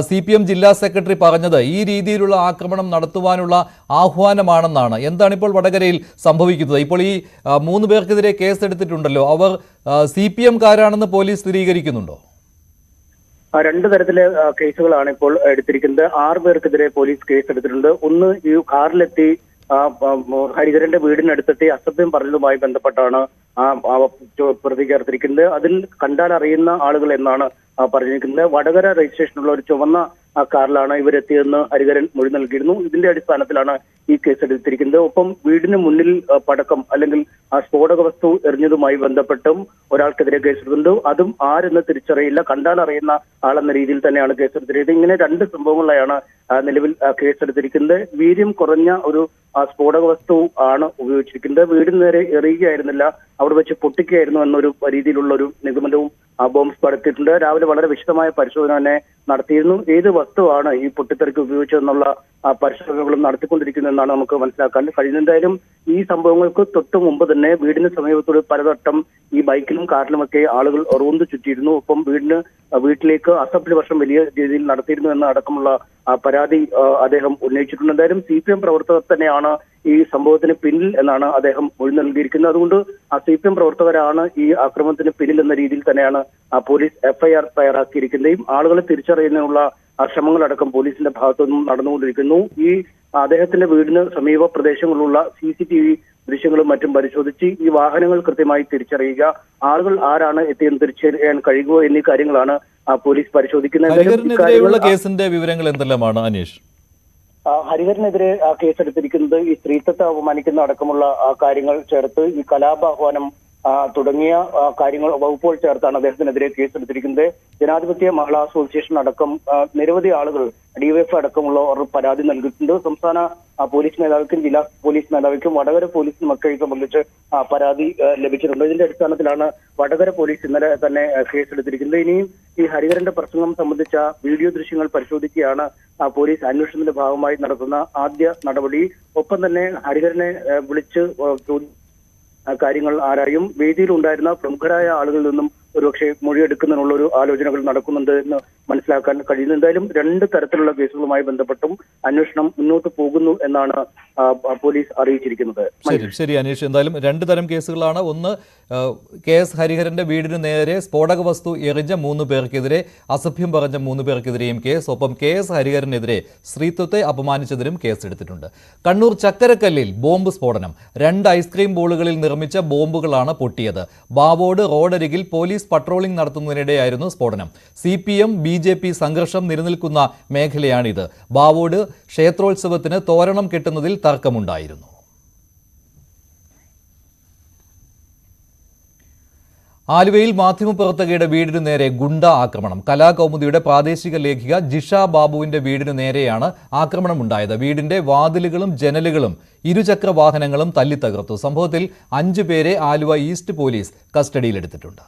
CPM ജില്ലാ സെക്രട്ടറി പറഞ്ഞത് ഈ രീതിയിലുള്ള ആക്രമണം നടത്തുവാനുള്ള ആഹ്വാനമാണെന്നാണ്. എന്താണ് ഇപ്പോൾ വടകരയിൽ സംഭവിക്കുന്നത്? ഇപ്പോൾ ഈ 3 പേർക്കെതിരെ കേസ് എടുത്തിട്ടുണ്ടല്ലോ, അവർ CPM-കാരാണെന്ന് പോലീസ് സ്ഥിരീകരിക്കുന്നുണ്ടോ? 2 തരത്തിലെ കേസുകളാണ് ഇപ്പോൾ എടുത്തിരിക്കുന്നത്. 6 പേർക്കെതിരെ പോലീസ് കേസ് എടുത്തിട്ടുണ്ട്. ഒന്ന്, ഈ കാറിലെത്തി ഹരിഹരന്റെ വീടിനടുത്തെത്തി അസഭ്യം പറഞ്ഞതുമായി ബന്ധപ്പെട്ടാണ് പ്രതി ചേർത്തിരിക്കുന്നത്. അതിൽ കണ്ടാൽ അറിയുന്ന ആളുകൾ എന്നാണ് പറഞ്ഞിരിക്കുന്നത്. വടകര രജിസ്ട്രേഷനുള്ള ഒരു ചുവന്ന കാറിലാണ് ഇവരെത്തിയതെന്ന് ഹരിഹരൻ മൊഴി നൽകിയിരുന്നു. ഇതിന്റെ അടിസ്ഥാനത്തിലാണ് ഈ കേസ് എടുത്തിരിക്കുന്നത്. ഒപ്പം വീടിന് മുന്നിൽ പടക്കം അല്ലെങ്കിൽ സ്ഫോടക വസ്തു എറിഞ്ഞതുമായി ബന്ധപ്പെട്ടും ഒരാൾക്കെതിരെ കേസെടുത്തിട്ടുണ്ട്. അതും ആരെന്ന് തിരിച്ചറിയില്ല, കണ്ടാൽ അറിയുന്ന ആളെന്ന രീതിയിൽ തന്നെയാണ് കേസെടുത്തിരിക്കുന്നത്. ഇങ്ങനെ 2 സംഭവങ്ങളിലായാണ് നിലവിൽ കേസെടുത്തിരിക്കുന്നത്. വീര്യം കുറഞ്ഞ ഒരു സ്ഫോടക വസ്തു ആണ് ഉപയോഗിച്ചിരിക്കുന്നത്. വീടിന് നേരെ എറിയുകയായിരുന്നില്ല, അവിടെ വെച്ച് പൊട്ടിക്കുകയായിരുന്നു എന്നൊരു രീതിയിലുള്ള ഒരു നിഗമനവും ബോംബ് സ്ക്വാഡ് എത്തിയിട്ടുണ്ട്. രാവിലെ വളരെ വിശദമായ പരിശോധന തന്നെ നടത്തിയിരുന്നു. ഏത് വസ്തുവാണ് ഈ പൊട്ടിത്തെറിക്ക് ഉപയോഗിച്ചതെന്നുള്ള പരിശോധനകളും നടത്തിക്കൊണ്ടിരിക്കുന്നതെന്നാണ് നമുക്ക് മനസ്സിലാക്കാൻ കഴിയുന്നത്. എന്തായാലും ഈ സംഭവങ്ങൾക്ക് തൊട്ട് മുമ്പ് തന്നെ വീടിന് സമീപത്തോട് പലവട്ടം ഈ ബൈക്കിലും കാറിലുമൊക്കെ ആളുകൾ റോന്ത് ചുറ്റിയിരുന്നു. ഒപ്പം വീട്ടിലേക്ക് അസഭ്യവർഷം വലിയ രീതിയിൽ നടത്തിയിരുന്നു എന്ന അടക്കമുള്ള പരാതി അദ്ദേഹം ഉന്നയിച്ചിട്ടുണ്ട്. എന്തായാലും CPM പ്രവർത്തകർ തന്നെയാണ് ഈ സംഭവത്തിന് പിന്നിൽ എന്നാണ് അദ്ദേഹം മൊഴി നൽകിയിരിക്കുന്നത്. അതുകൊണ്ട് CPM പ്രവർത്തകരാണ് ഈ ആക്രമണത്തിന് പിന്നിൽ എന്ന രീതിയിൽ തന്നെയാണ് പോലീസ് FIR തയ്യാറാക്കിയിരിക്കുന്നതും ആളുകളെ തിരിച്ചറിയുന്നതിനുള്ള ശ്രമങ്ങളടക്കം പോലീസിന്റെ ഭാഗത്തുനിന്നും നടന്നുകൊണ്ടിരിക്കുന്നു. ഈ അദ്ദേഹത്തിന്റെ വീടിന് സമീപ പ്രദേശങ്ങളിലുള്ള CCTV ദൃശ്യങ്ങളും മറ്റും പരിശോധിച്ച് ഈ വാഹനങ്ങൾ കൃത്യമായി തിരിച്ചറിയുക, ആളുകൾ ആരാണ് എത്തിയെന്ന് തിരിച്ചറിയാൻ കഴിയുക എന്നീ കാര്യങ്ങളാണ് പോലീസ് പരിശോധിക്കുന്നത്. കേസിന്റെ വിവരങ്ങൾ എന്തെല്ലാമാണ് അനീഷ്? ഹരിഹരനെതിരെ കേസെടുത്തിരിക്കുന്നത് ഈ സ്ത്രീത്വത്തെ അപമാനിക്കുന്ന അടക്കമുള്ള കാര്യങ്ങൾ ചേർത്ത് ഈ കലാപാഹ്വാനം തുടങ്ങിയ കാര്യങ്ങൾ വകുപ്പുകൾ ചേർത്താണ് അദ്ദേഹത്തിനെതിരെ കേസെടുത്തിരിക്കുന്നത്. ജനാധിപത്യ മഹിളാ അസോസിയേഷൻ അടക്കം നിരവധി ആളുകൾ DYFI അടക്കമുള്ളവർ പരാതി നൽകിയിട്ടുണ്ട്. സംസ്ഥാന പോലീസ് മേധാവിക്കും ജില്ലാ പോലീസ് മേധാവിക്കും വടകര പോലീസിനും ഒക്കെ സംബന്ധിച്ച് പരാതി ലഭിച്ചിട്ടുണ്ട്. ഇതിന്റെ അടിസ്ഥാനത്തിലാണ് വടകര പോലീസ് ഇന്നലെ തന്നെ കേസെടുത്തിരിക്കുന്നത്. ഇനിയും ഈ ഹരിഹരന്റെ പ്രസംഗം സംബന്ധിച്ച വീഡിയോ ദൃശ്യങ്ങൾ പരിശോധിക്കുകയാണ് പോലീസ് അന്വേഷണത്തിന്റെ ഭാഗമായി നടത്തുന്ന ആദ്യ നടപടി. ഒപ്പം തന്നെ ഹരിഹരനെ വിളിച്ച് കാര്യങ്ങൾ ആരായും. വേദിയിലുണ്ടായിരുന്ന പ്രമുഖരായ ആളുകളിൽ നിന്നും ഒരുപക്ഷെ മൊഴിയെടുക്കുന്നതിനുള്ള ഒരു ആലോചനകൾ നടക്കുന്നുണ്ട് എന്ന് മനസ്സിലാക്കാൻ കഴിയുന്നു. എന്തായാലും 2 തരത്തിലുള്ള കേസുകളുമായി ബന്ധപ്പെട്ടും അന്വേഷണം മുന്നോട്ട് പോകുന്നു എന്നാണ് പോലീസ് അറിയിച്ചിരിക്കുന്നത്. ശരി അനീഷ്, എന്തായാലും 2 തരം കേസുകളാണ്. ഒന്ന് KS ഹരിഹരന്റെ വീടിന് നേരെ സ്ഫോടക വസ്തു എറിഞ്ഞ 3 പേർക്കെതിരെ, അസഭ്യം പറഞ്ഞ 3 പേർക്കെതിരെയും കേസ്. ഒപ്പം KS ഹരിഹരനെതിരെ സ്ത്രീത്വത്തെ അപമാനിച്ചതിനും കേസെടുത്തിട്ടുണ്ട്. കണ്ണൂർ ചക്കരക്കല്ലിൽ ബോംബ് സ്ഫോടനം. 2 ഐസ്ക്രീം ബോളുകളിൽ നിർമ്മിച്ച ബോംബുകളാണ് പൊട്ടിയത്. ബാവോട് റോഡരികിൽ പോലീസ് പട്രോളിംഗ് നടത്തുന്നതിനിടെയായിരുന്നു സ്ഫോടനം. CPM BJP സംഘർഷം നിലനിൽക്കുന്ന മേഖലയാണിത്. ബാവോട് ക്ഷേത്രോത്സവത്തിന് തോരണം കെട്ടുന്നതിൽ തർക്കമുണ്ടായിരുന്നു. ആലുവയിൽ മാധ്യമപ്രവർത്തകയുടെ വീടിനു നേരെ ഗുണ്ട ആക്രമണം. കലാകൗമുദിയുടെ പ്രാദേശിക ലേഖിക ജിഷ ബാബുവിന്റെ വീടിനു നേരെയാണ് ആക്രമണമുണ്ടായത്. വീടിന്റെ വാതിലുകളും ജനലുകളും ഇരുചക്ര വാഹനങ്ങളും തല്ലിത്തകർത്തു. സംഭവത്തിൽ 5 പേരെ ആലുവ ഈസ്റ്റ് പോലീസ് കസ്റ്റഡിയിലെടുത്തിട്ടുണ്ട്.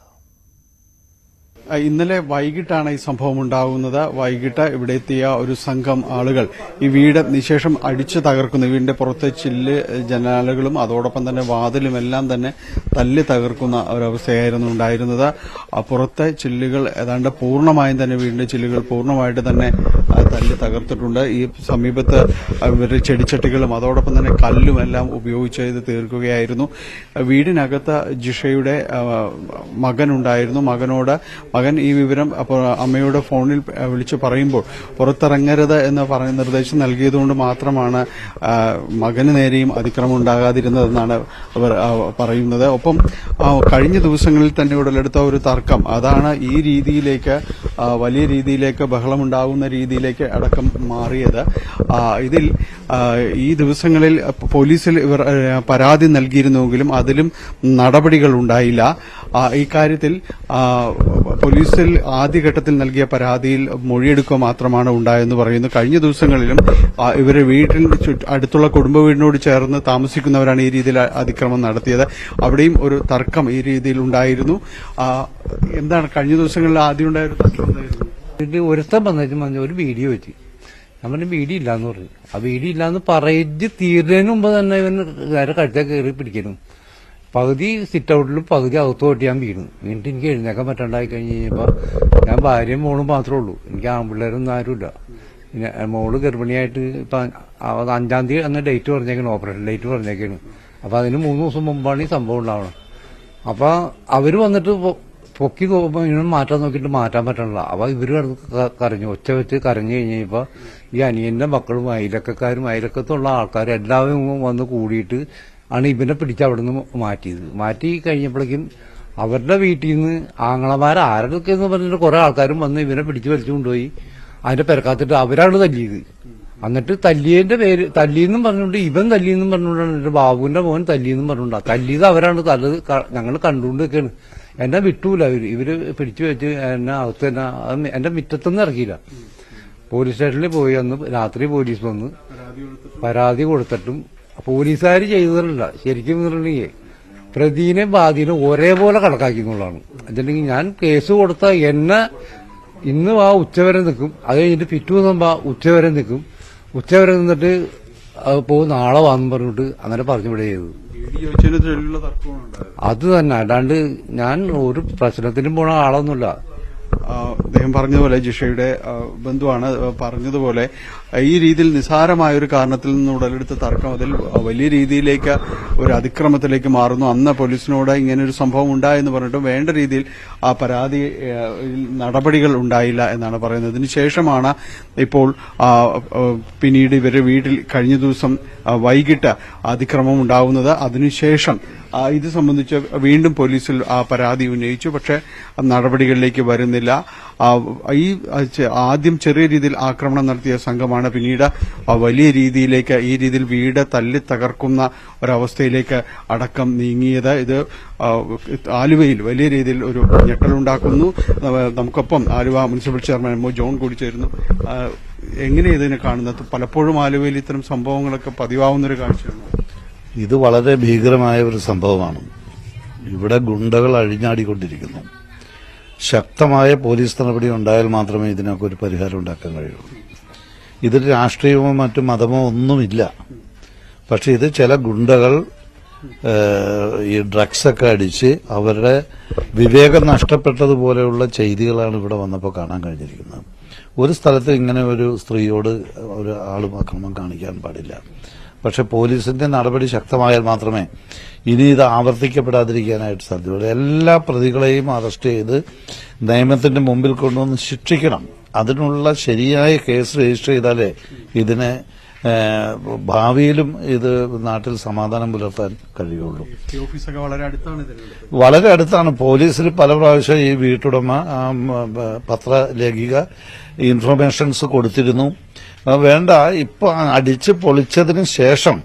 ഇന്നലെ വൈകിട്ടാണ് ഈ സംഭവം ഉണ്ടാകുന്നത്. വൈകിട്ട് ഇവിടെ എത്തിയ ഒരു സംഘം ആളുകൾ ഈ വീട് നിശേഷം അടിച്ചു തകർക്കുന്നു. വീടിന്റെ പുറത്തെ ചില്ല് ജനാലകളും അതോടൊപ്പം തന്നെ വാതിലും എല്ലാം തന്നെ തല്ലി തകർക്കുന്ന ഒരവസ്ഥയായിരുന്നു ഉണ്ടായിരുന്നത്. പുറത്തെ ചില്ലുകൾ ഏതാണ്ട് പൂർണ്ണമായും തന്നെ വീടിന്റെ ചില്ലുകൾ പൂർണ്ണമായിട്ട് തന്നെ തല്ലി തകർത്തിട്ടുണ്ട്. ഈ സമീപത്ത് ഇവരുടെ ചെടിച്ചട്ടികളും അതോടൊപ്പം തന്നെ കല്ലും എല്ലാം ഉപയോഗിച്ച് ഇത് തീർക്കുകയായിരുന്നു. വീടിനകത്ത് ജിഷയുടെ മകനുണ്ടായിരുന്നു. മകൻ ഈ വിവരം അമ്മയുടെ ഫോണിൽ വിളിച്ചു പറയുമ്പോൾ പുറത്തിറങ്ങരുത് എന്ന് നിർദ്ദേശം നൽകിയതുകൊണ്ട് മാത്രമാണ് മകന് നേരെയും അതിക്രമം ഉണ്ടാകാതിരുന്നതെന്നാണ് അവർ പറയുന്നത്. ഒപ്പം കഴിഞ്ഞ ദിവസങ്ങളിൽ തന്നെ ഉടലെടുത്ത ഒരു തർക്കം, അതാണ് ഈ രീതിയിലേക്ക് വലിയ രീതിയിലേക്ക് ബഹളമുണ്ടാകുന്ന രീതിയിലേക്ക് അടക്കം മാറിയത്. ഇതിൽ ഈ ദിവസങ്ങളിൽ പോലീസിൽ ഇവർ പരാതി നൽകിയിരുന്നുവെങ്കിലും അതിലും നടപടികൾ ഉണ്ടായില്ല. ഇക്കാര്യത്തിൽ പോലീസിൽ ആദ്യഘട്ടത്തിൽ നൽകിയ പരാതിയിൽ മൊഴിയെടുക്കുക മാത്രമാണ് ഉണ്ടായെന്ന് പറയുന്നു. കഴിഞ്ഞ ദിവസങ്ങളിലും ഇവരുടെ വീട്ടിൽ അടുത്തുള്ള കുടുംബ വീടിനോട് ചേർന്ന് താമസിക്കുന്നവരാണ് ഈ രീതിയിൽ അതിക്രമം നടത്തിയത്. അവിടെയും ഒരു തർക്കം ഈ രീതിയിൽ ഉണ്ടായിരുന്നു. എന്താണ് കഴിഞ്ഞ ദിവസങ്ങളിൽ ആദ്യം ഉണ്ടായ തർക്കം? ഒരുത്തം വന്നിട്ട് ഒരു വീഡിയോ വെച്ച് നമ്മൾ വീഡിയോ ഇല്ലാന്ന് പറഞ്ഞു. ആ വീഡിയോ ഇല്ലാന്ന് പറഞ്ഞ് തീരുന്നതിന് മുമ്പ് തന്നെ ഇവന് നേരെ കഴുത്തെ കയറി പിടിക്കണം. പകുതി സിറ്റ് ഔട്ടിലും പകുതി അകത്തോട്ട് ഞാൻ വീണു. വീണിട്ട് എനിക്ക് എഴുന്നേക്കാൻ പറ്റാണ്ടായി കഴിഞ്ഞ് കഴിഞ്ഞപ്പോൾ ഞാൻ ഭാര്യയും മോളും മാത്രമേ ഉള്ളൂ. എനിക്ക് ആൺപിള്ളേരൊന്നും ആരുമില്ല. പിന്നെ മോള് ഗർഭിണിയായിട്ട് ഇപ്പം 5-ാം തീയതി അന്ന് ഡേറ്റ് പറഞ്ഞേക്കണം, ഓപ്പറേഷൻ ഡേറ്റ് പറഞ്ഞേക്കാണ്. അപ്പം അതിന് 3 ദിവസം മുമ്പാണ് ഈ സംഭവം ഉണ്ടാവണം. അപ്പം അവർ വന്നിട്ട് പൊക്കി നോക്കുമ്പോൾ ഇങ്ങനെ മാറ്റാൻ നോക്കിയിട്ട് മാറ്റാൻ പറ്റണില്ല. അപ്പം ഇവർ കരഞ്ഞു, ഒച്ച വെച്ച് കരഞ്ഞു കഴിഞ്ഞപ്പോൾ ഈ അനിയന്റെ മക്കളും അയലക്കത്തുള്ള ആൾക്കാരും എല്ലാവരും വന്ന് കൂടിയിട്ട് ആണ് ഇവനെ പിടിച്ച് അവിടെ നിന്ന് മാറ്റി കഴിഞ്ഞപ്പോഴേക്കും അവരുടെ വീട്ടിൽ നിന്ന് ആങ്ങളമാരൊക്കെ എന്ന് പറഞ്ഞിട്ട് കുറെ ആൾക്കാരും വന്ന് ഇവനെ പിടിച്ച് വലിച്ചു കൊണ്ടുപോയി അതിന്റെ പെരക്കാത്തിട്ട് അവരാണ് തല്ലിയത്. എന്നിട്ട് തല്ലിയതിന്റെ പേര് തല്ലിയെന്നും പറഞ്ഞുകൊണ്ട് ഇവൻ തല്ലിയെന്നും പറഞ്ഞുകൊണ്ടാണ് ബാബുവിന്റെ മോൻ തല്ലിയെന്നും പറഞ്ഞുകൊണ്ടാ തല്ലിയത് അവരാണ്. തല്ലത് ഞങ്ങൾ കണ്ടുകൊണ്ടിരിക്കുകയാണ്. എന്നെ വിട്ടൂല ഇവര് പിടിച്ചു വെച്ച് എന്നെ അകത്ത് തന്നെ എന്റെ മുറ്റത്തൊന്നും ഇറക്കിയില്ല. പോലീസ് സ്റ്റേഷനിൽ പോയി അന്ന് രാത്രി പോലീസ് വന്ന് പരാതി കൊടുത്തിട്ടും പോലീസുകാർ ചെയ്തതല്ല. ശരിക്കും പറഞ്ഞിട്ടുണ്ടെങ്കിൽ പ്രതിനെ ബാധിനെ ഒരേപോലെ കണക്കാക്കി എന്നുള്ളതാണ്. എന്നിട്ടുണ്ടെങ്കിൽ ഞാൻ കേസ് കൊടുത്ത എന്നെ ഇന്ന് ഉച്ചവരെ നിൽക്കും, അത് കഴിഞ്ഞിട്ട് പിറ്റു ദിവസം ഉച്ചവരെ നിൽക്കും, ഉച്ചവരെ നിന്നിട്ട് പോകും നാളെ വാന്ന് പറഞ്ഞിട്ട് അങ്ങനെ പറഞ്ഞു ഇവിടെ ചെയ്തത്. അത് തന്നെ, അല്ലാണ്ട് ഞാൻ ഒരു പ്രശ്നത്തിനും പോണ ആളൊന്നുമില്ല. അദ്ദേഹം പറഞ്ഞതുപോലെ ജിഷയുടെ ബന്ധുവാണ് പറഞ്ഞതുപോലെ ഈ രീതിയിൽ നിസ്സാരമായ ഒരു കാരണത്തിൽ നിന്ന് ഉടലെടുത്ത തർക്കം അതിൽ വലിയ രീതിയിലേക്ക് ഒരു അതിക്രമത്തിലേക്ക് മാറുന്നു. അന്ന് പോലീസിനോട് ഇങ്ങനൊരു സംഭവം ഉണ്ടായെന്ന് പറഞ്ഞിട്ടും വേണ്ട രീതിയിൽ ആ പരാതി നടപടികൾ ഉണ്ടായില്ല എന്നാണ് പറയുന്നത്. ഇതിനുശേഷമാണ് ഇപ്പോൾ പിന്നീട് ഇവരുടെ വീട്ടിൽ കഴിഞ്ഞ ദിവസം വൈകിട്ട് അതിക്രമം ഉണ്ടാവുന്നത്. അതിനുശേഷം ഇത് സംബന്ധിച്ച് വീണ്ടും പോലീസിൽ പരാതി ഉന്നയിച്ചു. പക്ഷേ നടപടികളിലേക്ക് വരുന്നില്ല. ഈ ആദ്യം ചെറിയ രീതിയിൽ ആക്രമണം നടത്തിയ സംഘമാണ് പിന്നീട് വലിയ രീതിയിലേക്ക് ഈ രീതിയിൽ വീട് തല്ലി തകർക്കുന്ന ഒരവസ്ഥയിലേക്ക് അടക്കം നീങ്ങിയത്. ഇത് ആലുവയിൽ വലിയ രീതിയിൽ ഒരു ഞെട്ടലുണ്ടാക്കുന്നു. നമുക്കൊപ്പം Aluva municipal chairman M O John കൂടി ചേരുന്നു. എങ്ങനെ ഇതിനെ കാണുന്നത്? പലപ്പോഴും ആലുവയിൽ ഇത്തരം സംഭവങ്ങളൊക്കെ പതിവാവുന്നൊരു കാഴ്ചയാണ്. ഇത് വളരെ ഭീകരമായ ഒരു സംഭവമാണ്. ഇവിടെ ഗുണ്ടകൾ അഴിഞ്ഞാടിക്കൊണ്ടിരിക്കുന്നു. ശക്തമായ പോലീസ് നടപടി ഉണ്ടായാൽ മാത്രമേ ഇതിനൊക്കെ ഒരു പരിഹാരം ഉണ്ടാക്കാൻ കഴിയുള്ളൂ. ഇതിൽ രാഷ്ട്രീയമോ മറ്റു മതമോ ഒന്നുമില്ല. പക്ഷെ ഇത് ചില ഗുണ്ടകൾ ഈ ഡ്രഗ്സൊക്കെ അടിച്ച് അവരുടെ വിവേകം നഷ്ടപ്പെട്ടതുപോലെയുള്ള ചെയ്തികളാണ് ഇവിടെ വന്നപ്പോൾ കാണാൻ കഴിഞ്ഞിരിക്കുന്നത്. ഒരു സ്ഥലത്ത് ഇങ്ങനെ ഒരു സ്ത്രീയോട് ഒരു ആളും അക്രമം കാണിക്കാൻ പാടില്ല. പക്ഷെ പോലീസിന്റെ നടപടി ശക്തമായാൽ മാത്രമേ ഇനി ഇത് ആവർത്തിക്കപ്പെടാതിരിക്കാനായിട്ട് സാധ്യതയുള്ളൂ. എല്ലാ പ്രതികളെയും അറസ്റ്റ് ചെയ്ത് നിയമത്തിന്റെ മുമ്പിൽ കൊണ്ടുവന്ന് ശിക്ഷിക്കണം. അതിനുള്ള ശരിയായ കേസ് രജിസ്റ്റർ ചെയ്താലേ ഇതിനെ ഭാവിയിലും ഇത് നാട്ടിൽ സമാധാനം പുലർത്താൻ കഴിയുള്ളൂ. വളരെ അടുത്താണ്. പോലീസിൽ പല പ്രാവശ്യം ഈ വീട്ടുടമ പത്രലേഖിക ഇൻഫർമേഷൻസ് കൊടുത്തിരുന്നു. വേണ്ട, ഇപ്പൊ അടിച്ച് പൊളിച്ചതിന് ശേഷം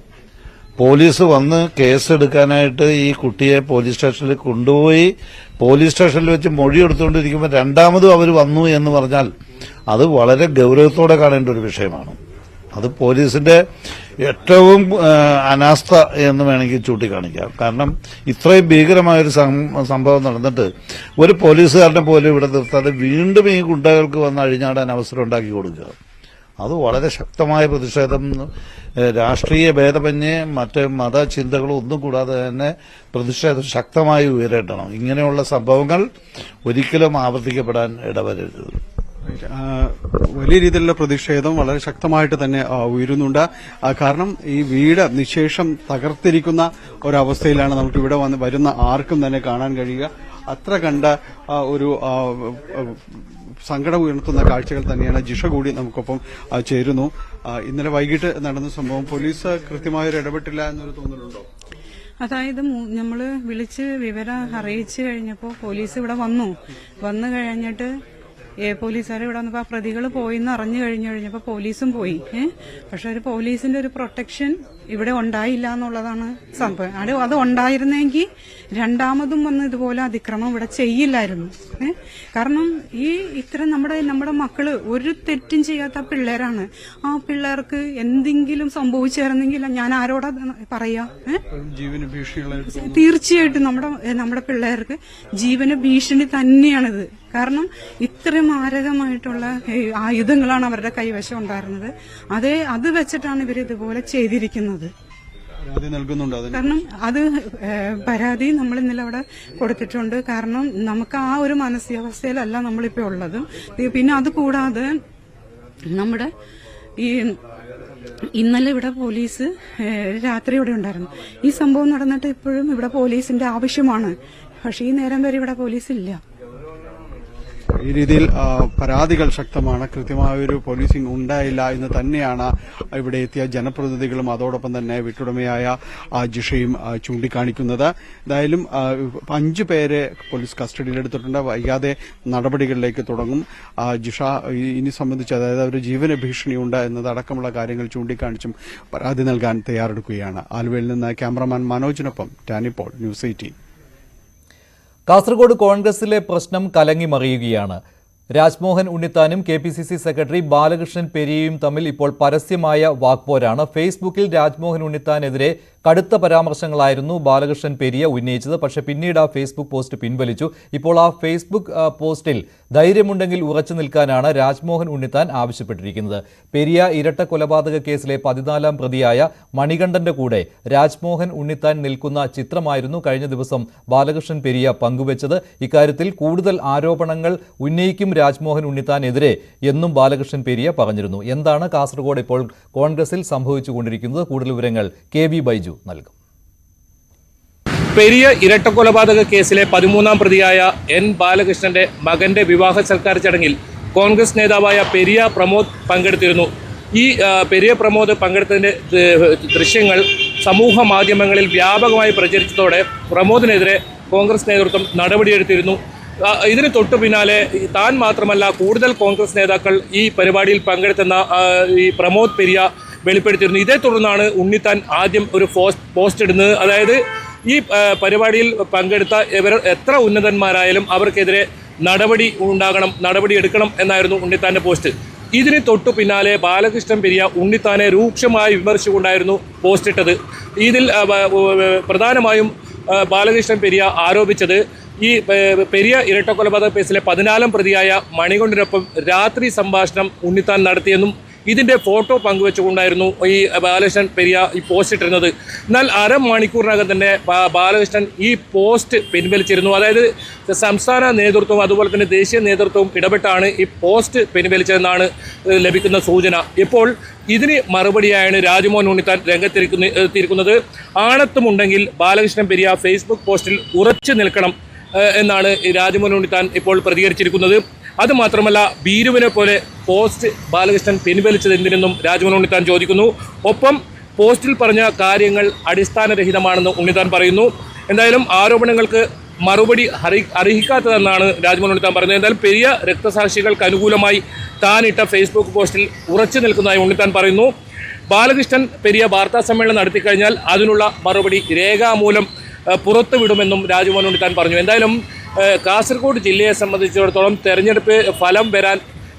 പോലീസ് വന്ന് കേസെടുക്കാനായിട്ട് ഈ കുട്ടിയെ പോലീസ് സ്റ്റേഷനിൽ കൊണ്ടുപോയി പോലീസ് സ്റ്റേഷനിൽ വെച്ച് മൊഴി എടുത്തുകൊണ്ടിരിക്കുമ്പോൾ രണ്ടാമതും അവർ വന്നു എന്ന് പറഞ്ഞാൽ അത് വളരെ ഗൌരവത്തോടെ കാണേണ്ട ഒരു വിഷയമാണ്. അത് പോലീസിന്റെ ഏറ്റവും അനാസ്ഥ എന്ന് വേണമെങ്കിൽ ചൂണ്ടിക്കാണിക്കാം. കാരണം ഇത്രയും ഭീകരമായൊരു സംഭവം നടന്നിട്ട് ഒരു പോലീസുകാരനെ പോലും ഇവിടെ നിർത്താതെ വീണ്ടും ഈ ഗുണ്ടകൾക്ക് വന്ന് അഴിഞ്ഞാടാൻ അവസരം ഉണ്ടാക്കി കൊടുക്കുക, അത് വളരെ ശക്തമായ പ്രതിഷേധം. രാഷ്ട്രീയ ഭേദമന്യേ മറ്റ് മതചിന്തകളും ഒന്നും കൂടാതെ തന്നെ പ്രതിഷേധം ശക്തമായി ഉയരേണ്ടണം. ഇങ്ങനെയുള്ള സംഭവങ്ങൾ ഒരിക്കലും ആവർത്തിക്കപ്പെടാൻ ഇടവരരുത്. വലിയ രീതിയിലുള്ള പ്രതിഷേധം വളരെ ശക്തമായിട്ട് തന്നെ ഉയരുന്നുണ്ട്. കാരണം ഈ വീട് നിശേഷം തകർത്തിരിക്കുന്ന ഒരവസ്ഥയിലാണ് നമുക്ക് ഇവിടെ വരുന്ന ആർക്കും തന്നെ കാണാൻ കഴിയുക. അത്ര കണ്ട ഒരു സങ്കടം ഉയർത്തുന്ന കാഴ്ചകൾ തന്നെയാണ്. ജിഷ കൂടി നമുക്കൊപ്പം ചേരുന്നു. ഇന്നലെ വൈകിട്ട് നടന്ന സംഭവം പോലീസ് കൃത്യമായൊരു ഇടപെട്ടില്ല എന്നൊരു തോന്നലുണ്ടോ? അതായത് നമ്മൾ വിളിച്ച് വിവരം അറിയിച്ചു കഴിഞ്ഞപ്പോൾ പോലീസ് ഇവിടെ വന്നു കഴിഞ്ഞിട്ട് പോലീസുകാർ ഇവിടെ വന്നപ്പോൾ ആ പ്രതികൾ പോയിന്ന് അറിഞ്ഞു കഴിഞ്ഞപ്പോൾ പോലീസും പോയി. പക്ഷെ ഒരു പോലീസിന്റെ ഒരു പ്രൊട്ടക്ഷൻ ഇവിടെ ഉണ്ടായില്ല എന്നുള്ളതാണ് സംഭവം. അത് ഉണ്ടായിരുന്നെങ്കിൽ രണ്ടാമതും വന്ന് ഇതുപോലെ അതിക്രമം ഇവിടെ ചെയ്യില്ലായിരുന്നു. കാരണം ഈ ഇത്തരം നമ്മുടെ മക്കള് ഒരു തെറ്റും ചെയ്യാത്ത പിള്ളേരാണ്. ആ പിള്ളേർക്ക് എന്തെങ്കിലും സംഭവിച്ചായിരുന്നെങ്കിൽ ഞാൻ ആരോടാ പറയാ? തീർച്ചയായിട്ടും നമ്മുടെ പിള്ളേർക്ക് ജീവന ഭീഷണി തന്നെയാണിത്. കാരണം ഇത്രയും മാരകമായിട്ടുള്ള ആയുധങ്ങളാണ് അവരുടെ കൈവശം ഉണ്ടായിരുന്നത്. അത് വെച്ചിട്ടാണ് ഇവർ ഇതുപോലെ ചെയ്തിരിക്കുന്നത്. കാരണം അത് പരാതി നമ്മൾ ഇന്നലെ അവിടെ കൊടുത്തിട്ടുണ്ട്. കാരണം നമുക്ക് ആ ഒരു മാനസികാവസ്ഥയിലല്ല നമ്മളിപ്പോ ഉള്ളത്. പിന്നെ അത് കൂടാതെ നമ്മുടെ ഈ ഇന്നലെ ഇവിടെ പോലീസ് രാത്രി ഇവിടെ ഉണ്ടായിരുന്നു. ഈ സംഭവം നടന്നിട്ട് ഇപ്പോഴും ഇവിടെ പോലീസിന്റെ ആവശ്യമാണ്. പക്ഷെ ഈ നേരം വരെ ഇവിടെ പോലീസ് ഇല്ല. ഈ രീതിയിൽ പരാതികൾ ശക്തമാണ്. കൃത്യമായൊരു പോലീസിംഗ് ഉണ്ടായില്ല എന്ന് തന്നെയാണ് ഇവിടെ എത്തിയ ജനപ്രതിനിധികളും അതോടൊപ്പം തന്നെ വീട്ടുടമയായ ജിഷയും ചൂണ്ടിക്കാണിക്കുന്നത്. എന്തായാലും 5 പേരെ പോലീസ് കസ്റ്റഡിയിലെടുത്തിട്ടുണ്ട്. വൈകാതെ നടപടികളിലേക്ക് തുടങ്ങും. ജിഷ ഇനി സംബന്ധിച്ച് അതായത് ഒരു ജീവന ഭീഷണിയുണ്ട് എന്നതടക്കമുള്ള കാര്യങ്ങൾ ചൂണ്ടിക്കാണിച്ചും പരാതി നൽകാൻ തയ്യാറെടുക്കുകയാണ്. ആലുവയിൽ നിന്ന് ക്യാമറമാൻ മനോജിനൊപ്പം ടാനി പോൾ, ന്യൂസ് 18. കാസർഗോഡ് കോൺഗ്രസിലെ പ്രശ്നം കലങ്ങി മറിയുകയാണ്. രാജ്മോഹൻ ഉണ്ണിത്താനും KPCC സെക്രട്ടറി ബാലകൃഷ്ണൻ പെരിയയും തമ്മിൽ ഇപ്പോൾ പരസ്യമായ വാക്പോരാണ്. ഫേസ്ബുക്കിൽ രാജ്മോഹൻ ഉണ്ണിത്താനെതിരെ കടുത്ത പരാമർശങ്ങളായിരുന്നു ബാലകൃഷ്ണൻ പെരിയ ഉന്നയിച്ചത്. പക്ഷേ പിന്നീട് ആ ഫേസ്ബുക്ക് പോസ്റ്റ് പിൻവലിച്ചു. ഇപ്പോൾ ആ ഫേസ്ബുക്ക് പോസ്റ്റിൽ ധൈര്യമുണ്ടെങ്കിൽ ഉറച്ചു നിൽക്കാനാണ് രാജ്മോഹൻ ഉണ്ണിത്താൻ ആവശ്യപ്പെട്ടിരിക്കുന്നത്. പെരിയ ഇരട്ട കൊലപാതക കേസിലെ 14ാം പ്രതിയായ മണികണ്ഠന്റെ കൂടെ രാജ്മോഹൻ ഉണ്ണിത്താൻ നിൽക്കുന്ന ചിത്രമായിരുന്നു കഴിഞ്ഞ ദിവസം ബാലകൃഷ്ണൻ പെരിയ പങ്കുവച്ചത്. ഇക്കാര്യത്തിൽ കൂടുതൽ ആരോപണങ്ങൾ ഉന്നയിക്കും രാജ്മോഹൻ ഉണ്ണിത്താനെതിരെ എന്നും ബാലകൃഷ്ണൻ പെരിയ പറഞ്ഞിരുന്നു. എന്താണ് കാസർഗോഡ് ഇപ്പോൾ കോൺഗ്രസിൽ സംഭവിച്ചുകൊണ്ടിരിക്കുന്നത്? കൂടുതൽ വിവരങ്ങൾ KV ബൈജു നൽകും. പെരിയ ഇരട്ടക്കൊലപാതക കേസിലെ 13ാം പ്രതിയായ N ബാലകൃഷ്ണന്റെ മകന്റെ വിവാഹ സൽക്കാര ചടങ്ങിൽ കോൺഗ്രസ് നേതാവായ പെരിയ പ്രമോദ് പങ്കെടുത്തിരുന്നു. ഈ പെരിയ പ്രമോദ് പങ്കെടുത്തതിന്റെ ദൃശ്യങ്ങൾ സമൂഹ മാധ്യമങ്ങളിൽ വ്യാപകമായി പ്രചരിച്ചതോടെ പ്രമോദിനെതിരെ കോൺഗ്രസ് നേതൃത്വം നടപടിയെടുത്തിരുന്നു. ഇതിന് തൊട്ടു പിന്നാലെ താൻ മാത്രമല്ല കൂടുതൽ കോൺഗ്രസ് നേതാക്കൾ ഈ പരിപാടിയിൽ പങ്കെടുത്തെന്ന ഈ പ്രമോദ് പെരിയ വെളിപ്പെടുത്തിയിരുന്നു. ഇതേ തുടർന്നാണ് ഉണ്ണിത്താൻ ആദ്യം ഒരു പോസ്റ്റ് ഇടുന്നത്. അതായത് ഈ പരിപാടിയിൽ പങ്കെടുത്ത ഇവർ എത്ര ഉന്നതന്മാരായാലും അവർക്കെതിരെ നടപടി എടുക്കണം എന്നായിരുന്നു ഉണ്ണിത്താന്റെ പോസ്റ്റ്. ഇതിന് തൊട്ടു പിന്നാലെ ബാലകൃഷ്ണൻ പെരിയ ഉണ്ണിത്താനെ രൂക്ഷമായി വിമർശിച്ചുകൊണ്ടായിരുന്നു പോസ്റ്റ് ഇട്ടത്. ഇതിൽ പ്രധാനമായും ബാലകൃഷ്ണൻ പെരിയ ആരോപിച്ചത് ഈ പെരിയ ഇരട്ടക്കൊലപാതക കേസിലെ 14ാം പ്രതിയായ മണികണ്ഠനൊപ്പം രാത്രി സംഭാഷണം ഉണ്ണിത്താൻ നടത്തിയെന്നും ഇതിൻ്റെ ഫോട്ടോ പങ്കുവെച്ചുകൊണ്ടായിരുന്നു ഈ ബാലകൃഷ്ണൻ പെരിയ ഈ പോസ്റ്റ് ഇട്ടിരുന്നത്. എന്നാൽ അരമണിക്കൂറിനകം തന്നെ ബാലകൃഷ്ണൻ ഈ പോസ്റ്റ് പിൻവലിച്ചിരുന്നു. അതായത് സംസ്ഥാന നേതൃത്വവും അതുപോലെ തന്നെ ദേശീയ നേതൃത്വവും ഇടപെട്ടാണ് ഈ പോസ്റ്റ് പിൻവലിച്ചതെന്നാണ് ലഭിക്കുന്ന സൂചന. ഇപ്പോൾ ഇതിന് മറുപടിയായാണ് രാജ്മോഹൻ ഉണ്ണിത്താൻ രംഗത്തെത്തിയിരിക്കുന്നത്. ആണത്തുമുണ്ടെങ്കിൽ ബാലകൃഷ്ണൻ പെരിയ ഫേസ്ബുക്ക് പോസ്റ്റിൽ ഉറച്ചു നിൽക്കണം എന്നാണ് രാജ്മോഹൻ ഉണ്ണിത്താൻ ഇപ്പോൾ പ്രതികരിച്ചിരിക്കുന്നത്. അതുമാത്രമല്ല, ഭീരുവിനെ പോലെ പോസ്റ്റ് ബാലകൃഷ്ണൻ പിൻവലിച്ചത് എന്തിനെന്നും രാജ്മോഹൻ ഉണ്ണിത്താൻ ചോദിക്കുന്നു. ഒപ്പം പോസ്റ്റിൽ പറഞ്ഞ കാര്യങ്ങൾ അടിസ്ഥാനരഹിതമാണെന്ന് ഉണ്ണിത്താൻ പറയുന്നു. എന്തായാലും ആരോപണങ്ങൾക്ക് മറുപടി അർഹിക്കാത്തതെന്നാണ് രാജ്മോഹൻ ഉണ്ണിത്താൻ പറയുന്നത്. എന്തായാലും പെരിയ രക്തസാക്ഷികൾക്ക് അനുകൂലമായി താനിട്ട ഫേസ്ബുക്ക് പോസ്റ്റിൽ ഉറച്ചു നിൽക്കുന്നതായി ഉണ്ണിത്താൻ പറയുന്നു. ബാലകൃഷ്ണൻ പെരിയ വാർത്താ സമ്മേളനം നടത്തിക്കഴിഞ്ഞാൽ അതിനുള്ള മറുപടി രേഖാമൂലം പുറത്തുവിടുമെന്നും രാജ്മോഹൻ ഉണ്ണിത്താൻ പറഞ്ഞു. എന്തായാലും കാസർഗോഡ് ജില്ലയെ സംബന്ധിച്ചിടത്തോളം തെരഞ്ഞെടുപ്പ് ഫലം വരാൻ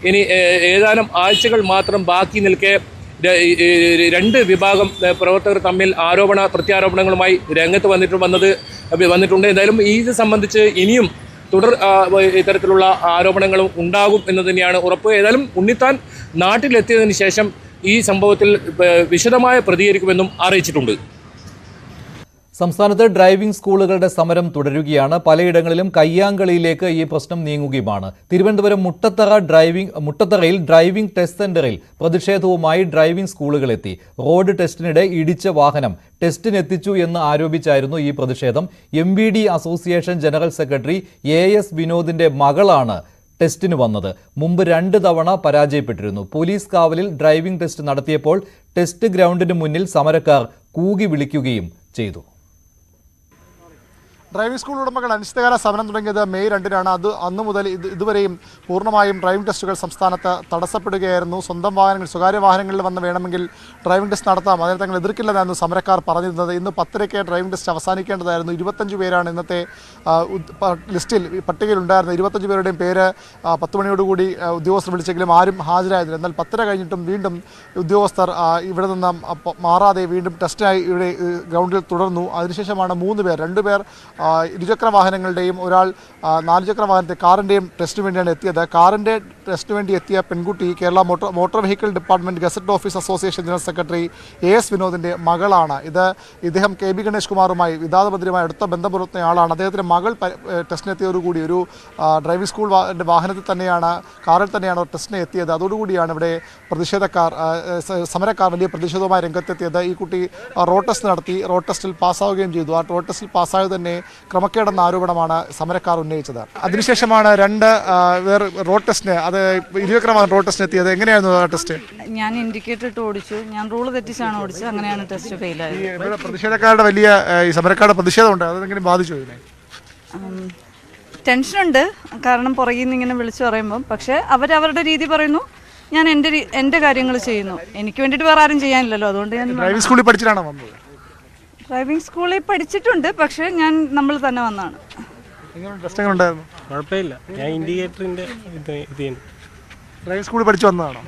ഇനി ഏതാനും ആഴ്ചകൾ മാത്രം ബാക്കി നിൽക്കെ രണ്ട് വിഭാഗം പ്രവർത്തകർ തമ്മിൽ പ്രത്യാരോപണങ്ങളുമായി രംഗത്ത് വന്നിട്ടുണ്ട്. എന്തായാലും ഇത് സംബന്ധിച്ച് ഇനിയും തുടർ ഇത്തരത്തിലുള്ള ആരോപണങ്ങളും ഉണ്ടാകും എന്ന് തന്നെയാണ് ഉറപ്പ്. ഏതായാലും ഉണ്ണിത്താൻ നാട്ടിലെത്തിയതിനു ശേഷം ഈ സംഭവത്തിൽ വിശദമായ പ്രതികരിക്കുമെന്നും അറിയിച്ചിട്ടുണ്ട്. സംസ്ഥാനത്ത് ഡ്രൈവിംഗ് സ്കൂളുകളുടെ സമരം തുടരുകയാണ്. പലയിടങ്ങളിലും കയ്യാങ്കളിയിലേക്ക് ഈ പ്രശ്നം നീങ്ങുകയുമാണ്. തിരുവനന്തപുരം മുട്ടത്തറയിൽ ഡ്രൈവിംഗ് ടെസ്റ്റ് സെന്ററിൽ പ്രതിഷേധവുമായി ഡ്രൈവിംഗ് സ്കൂളുകളെത്തി. റോഡ് ടെസ്റ്റിനിടെ ഇടിച്ച വാഹനം ടെസ്റ്റിനെത്തിച്ചു എന്ന് ആരോപിച്ചായിരുന്നു ഈ പ്രതിഷേധം. MVD association general secretary AS വിനോദിന്റെ മകളാണ് ടെസ്റ്റിന് വന്നത്. മുമ്പ് 2 തവണ പരാജയപ്പെട്ടിരുന്നു. പോലീസ് കാവലിൽ ഡ്രൈവിംഗ് ടെസ്റ്റ് നടത്തിയപ്പോൾ ടെസ്റ്റ് ഗ്രൗണ്ടിന് മുന്നിൽ സമരക്കാർ കൂകി വിളിക്കുകയും ചെയ്തു. ഡ്രൈവിംഗ് സ്കൂൾ ഉടമകൾ അനിശ്ചിതകാല സമരം തുടങ്ങിയത് മെയ് 2-നാണ്. അന്നു മുതൽ ഇതുവരെയും പൂർണ്ണമായും ഡ്രൈവിംഗ് ടെസ്റ്റുകൾ സംസ്ഥാനത്ത് തടസ്സപ്പെടുകയായിരുന്നു. സ്വന്തം വാഹനങ്ങൾ, സ്വകാര്യ വാഹനങ്ങളിൽ വന്ന് വേണമെങ്കിൽ ഡ്രൈവിംഗ് ടെസ്റ്റ് നടത്താം, അതിനെ തങ്ങൾ എതിർക്കില്ലെന്നായിരുന്നു സമരക്കാർ പറഞ്ഞിരുന്നത്. ഇന്ന് 10:30 ഡ്രൈവിംഗ് ടെസ്റ്റ് അവസാനിക്കേണ്ടതായിരുന്നു. 25 പേരാണ് ഇന്നത്തെ ലിസ്റ്റിൽ പട്ടികയിൽ ഉണ്ടായിരുന്നത്. 25 പേരുടെയും പേര് 10 മണിയോടുകൂടി ഉദ്യോഗസ്ഥർ വിളിച്ചെങ്കിലും ആരും ഹാജരായതില്ല. എന്നാൽ 10:30 കഴിഞ്ഞിട്ടും വീണ്ടും ഉദ്യോഗസ്ഥർ ഇവിടെ നിന്ന് മാറാതെ വീണ്ടും ടെസ്റ്റിനായി ഇവിടെ ഗ്രൗണ്ടിൽ തുടർന്നു. അതിനുശേഷമാണ് 3 പേർ, 2 പേർ ഇരുചക്ര വാഹനങ്ങളുടെയും ഒരാൾ 4 ചക്ര വാഹനത്തെ കാറിൻ്റെയും ടെസ്റ്റിന് വേണ്ടിയാണ് എത്തിയത്. കാറിൻ്റെ ടെസ്റ്റിന് വേണ്ടി എത്തിയ പെൺകുട്ടി Kerala motor vehicle department gazette office association general secretary AS വിനോദിൻ്റെ മകളാണ്. ഇദ്ദേഹം KB ഗണേഷ് കുമാറുമായി വിവാദബദ്ധരുമായി അടുത്ത ബന്ധം പുലർത്തുന്ന ആളാണ്. അദ്ദേഹത്തിൻ്റെ മകൾ ടെസ്റ്റിനെത്തിയതോടുകൂടി ഒരു ഡ്രൈവിംഗ് സ്കൂൾ വാഹനത്തിൽ തന്നെയാണ്, കാറിൽ തന്നെയാണ് ടെസ്റ്റിന് എത്തിയത്. അതോടുകൂടിയാണ് ഇവിടെ സമരക്കാർ വലിയ പ്രതിഷേധവുമായി രംഗത്തെത്തിയത്. ഈ കുട്ടി റോഡ് ടെസ്റ്റ് നടത്തി, റോഡ് ടെസ്റ്റിൽ പാസ്സാവുകയും ചെയ്തു. ആ റോഡ് ടെസ്റ്റിൽ പാസ്സായത് തന്നെ ക്രമക്കേടെന്ന ആരോപണമാണ് സമരക്കാർ ഉന്നയിച്ചത്. അതിനുശേഷമാണ് 2 പേർ റോഡ് ടെസ്റ്റിന്, അത് ഇരുചക്രവാഹനം റോഡ് ടെസ്റ്റിന് എത്തിയത്. എങ്ങനെയായിരുന്നു ആ ടെസ്റ്റ്? ഞാൻ ഇൻഡിക്കേറ്റർ ഇട്ട് ഓടിച്ചു. ഞാൻ റൂൾ തെറ്റിച്ചാണ് ഓടിച്ചത്. അങ്ങനെയാണ് ടെസ്റ്റ് ഫെയിൽ ആയത്. പ്രതിഷേധക്കാരുടെ വലിയ സമരക്കാരുടെ പ്രതിഷേധമുണ്ട്, അതെങ്ങനെ ബാധിച്ചു? ടെൻഷനുണ്ട്, കാരണം പുറകിൽ നിന്ന് ഇങ്ങനെ വിളിച്ചു പറയുമ്പം. പക്ഷേ അവരവരുടെ രീതി പറയുന്നു, ഞാൻ എൻ്റെ കാര്യങ്ങൾ ചെയ്യുന്നു. എനിക്ക് വേണ്ടിയിട്ട് വേറെ ആരും ചെയ്യാനില്ലല്ലോ. അതുകൊണ്ട് ഞാൻ ഡ്രൈവിംഗ് സ്കൂളിൽ പഠിച്ചിട്ടാണോ വന്നത്? ഡ്രൈവിംഗ് സ്കൂളിൽ പഠിച്ചിട്ടുണ്ട്, പക്ഷേ ഞാൻ നമ്മൾ തന്നെ വന്നാണ്. കുഴപ്പമില്ല, ഞാൻ ഇൻഡിക്കേറ്ററിന്റെ ഡ്രൈവിംഗ് സ്കൂളിൽ പഠിച്ചു വന്നതാണോ?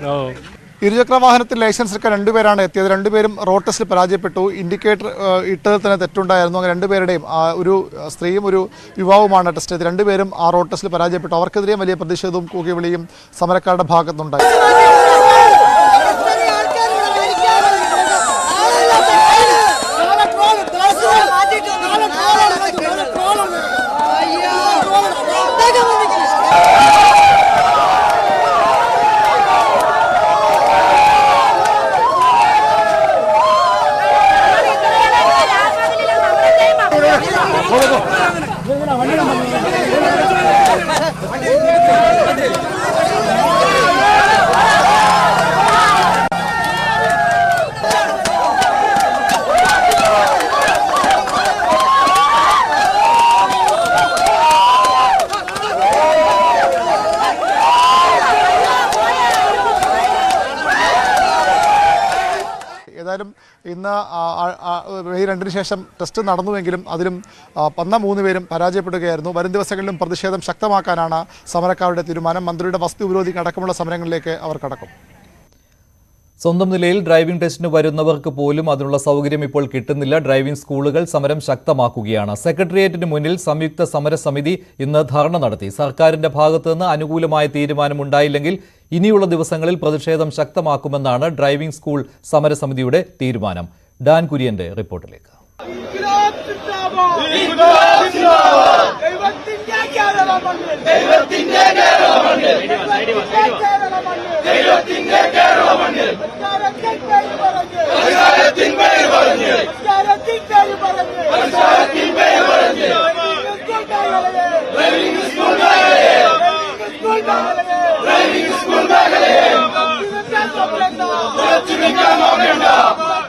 ഇരുചക്ര വാഹനത്തിൽ ലൈസൻസ് എടുക്കാൻ 2 പേരാണ് എത്തിയത്. 2 പേരും റോഡ് ടെസ്റ്റിൽ പരാജയപ്പെട്ടു. ഇൻഡിക്കേറ്റർ ഇട്ടതിൽ തന്നെ തെറ്റുണ്ടായിരുന്നു. അങ്ങനെ 2 പേരുടെയും, ഒരു സ്ത്രീയും ഒരു യുവാവുമാണ് ടെസ്റ്റ് ചെയ്തത്. 2 പേരും ആ റോഡ് ടെസ്റ്റിൽ പരാജയപ്പെട്ടു. അവർക്കെതിരെയും വലിയ പ്രതിഷേധവും കൂകിവിളിയും സമരക്കാരുടെ ഭാഗത്തുനിന്നുണ്ടായി. ഏതായാലും ഇന്ന് മെയ് 2-ന് ശേഷം ടെസ്റ്റ് നടന്നുവെങ്കിലും അതിലും വന്ന 3 പേരും പരാജയപ്പെടുകയായിരുന്നു. വരും ദിവസങ്ങളിലും പ്രതിഷേധം ശക്തമാക്കാനാണ് സമരക്കാരുടെ തീരുമാനം. മന്ത്രിയുടെ വസ്തു ഉപരോധിക്ക് അടക്കമുള്ള സമരങ്ങളിലേക്ക് അവർ കടക്കും. സ്വന്തം നിലയിൽ ഡ്രൈവിംഗ് ടെസ്റ്റിന് വരുന്നവർക്ക് പോലും അതിനുള്ള സൗകര്യം ഇപ്പോൾ കിട്ടുന്നില്ല. ഡ്രൈവിംഗ് സ്കൂളുകൾ സമരം ശക്തമാക്കുകയാണ്. സെക്രട്ടേറിയറ്റിന് മുന്നിൽ സംയുക്ത സമരസമിതി ഇന്ന് ധർണ നടത്തി. സർക്കാരിന്റെ ഭാഗത്തുനിന്ന് അനുകൂലമായ തീരുമാനമുണ്ടായില്ലെങ്കിൽ ഇനിയുള്ള ദിവസങ്ങളിൽ പ്രതിഷേധം ശക്തമാക്കുമെന്നാണ് ഡ്രൈവിംഗ് സ്കൂൾ സമരസമിതിയുടെ തീരുമാനം. ഡാൻ കുര്യന്റെ റിപ്പോർട്ടിലേക്ക്.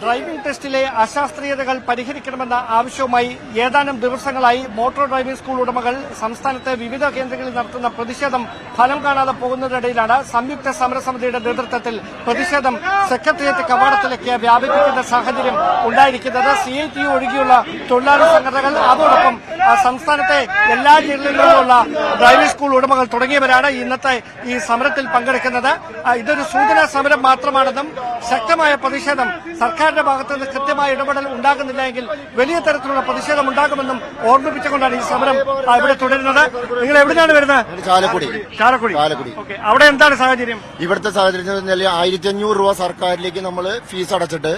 ഡ്രൈവിംഗ് ടെസ്റ്റിലെ അശാസ്ത്രീയതകൾ പരിഹരിക്കണമെന്ന ആവശ്യവുമായി ഏതാനും ദിവസങ്ങളായി മോട്ടോർ ഡ്രൈവിംഗ് സ്കൂൾ ഉടമകൾ സംസ്ഥാനത്തെ വിവിധ കേന്ദ്രങ്ങളിൽ നടത്തുന്ന പ്രതിഷേധം ഫലം കാണാതെ പോകുന്നതിനിടയിലാണ് സംയുക്ത സമരസമിതിയുടെ നേതൃത്വത്തിൽ പ്രതിഷേധം സെക്രട്ടേറിയറ്റ് കവാടത്തിലേക്ക് വ്യാപിപ്പിക്കുന്ന സാഹചര്യം ഉണ്ടായിരിക്കുന്നത്. CITU ഒഴികെയുള്ള തൊഴിലാളി സംഘടനകൾ, അതോടൊപ്പം സംസ്ഥാനത്തെ എല്ലാ ജില്ലകളിലുമുള്ള ഡ്രൈവിംഗ് സ്കൂൾ ഉടമകൾ തുടങ്ങിയവരാണ് ഇന്നത്തെ ഈ സമരത്തിൽ പങ്കെടുക്കുന്നത്. ഇതൊരു സൂചനാ സമരം മാത്രമാണെന്നും ശക്തമായ പ്രതിഷേധം സർക്കാരിന്റെ ഭാഗത്ത് നിന്ന് കൃത്യമായ ഇടപെടൽ ഉണ്ടാകുന്നില്ല എങ്കിൽ വലിയ തരത്തിലുള്ള പ്രതിഷേധം ഉണ്ടാകുമെന്നും ഓർമ്മിപ്പിച്ചുകൊണ്ടാണ് ഈ സമരം ഇവിടെ തുടരുന്നത്. നിങ്ങൾ എവിടെയാണ് വരുന്നത്? ചാലക്കുടി. അവിടെ എന്താണ് സാഹചര്യം? ഇവിടുത്തെ സാഹചര്യം 1500 രൂപ സർക്കാരിലേക്ക് നമ്മൾ ഫീസ് അടച്ചിട്ട്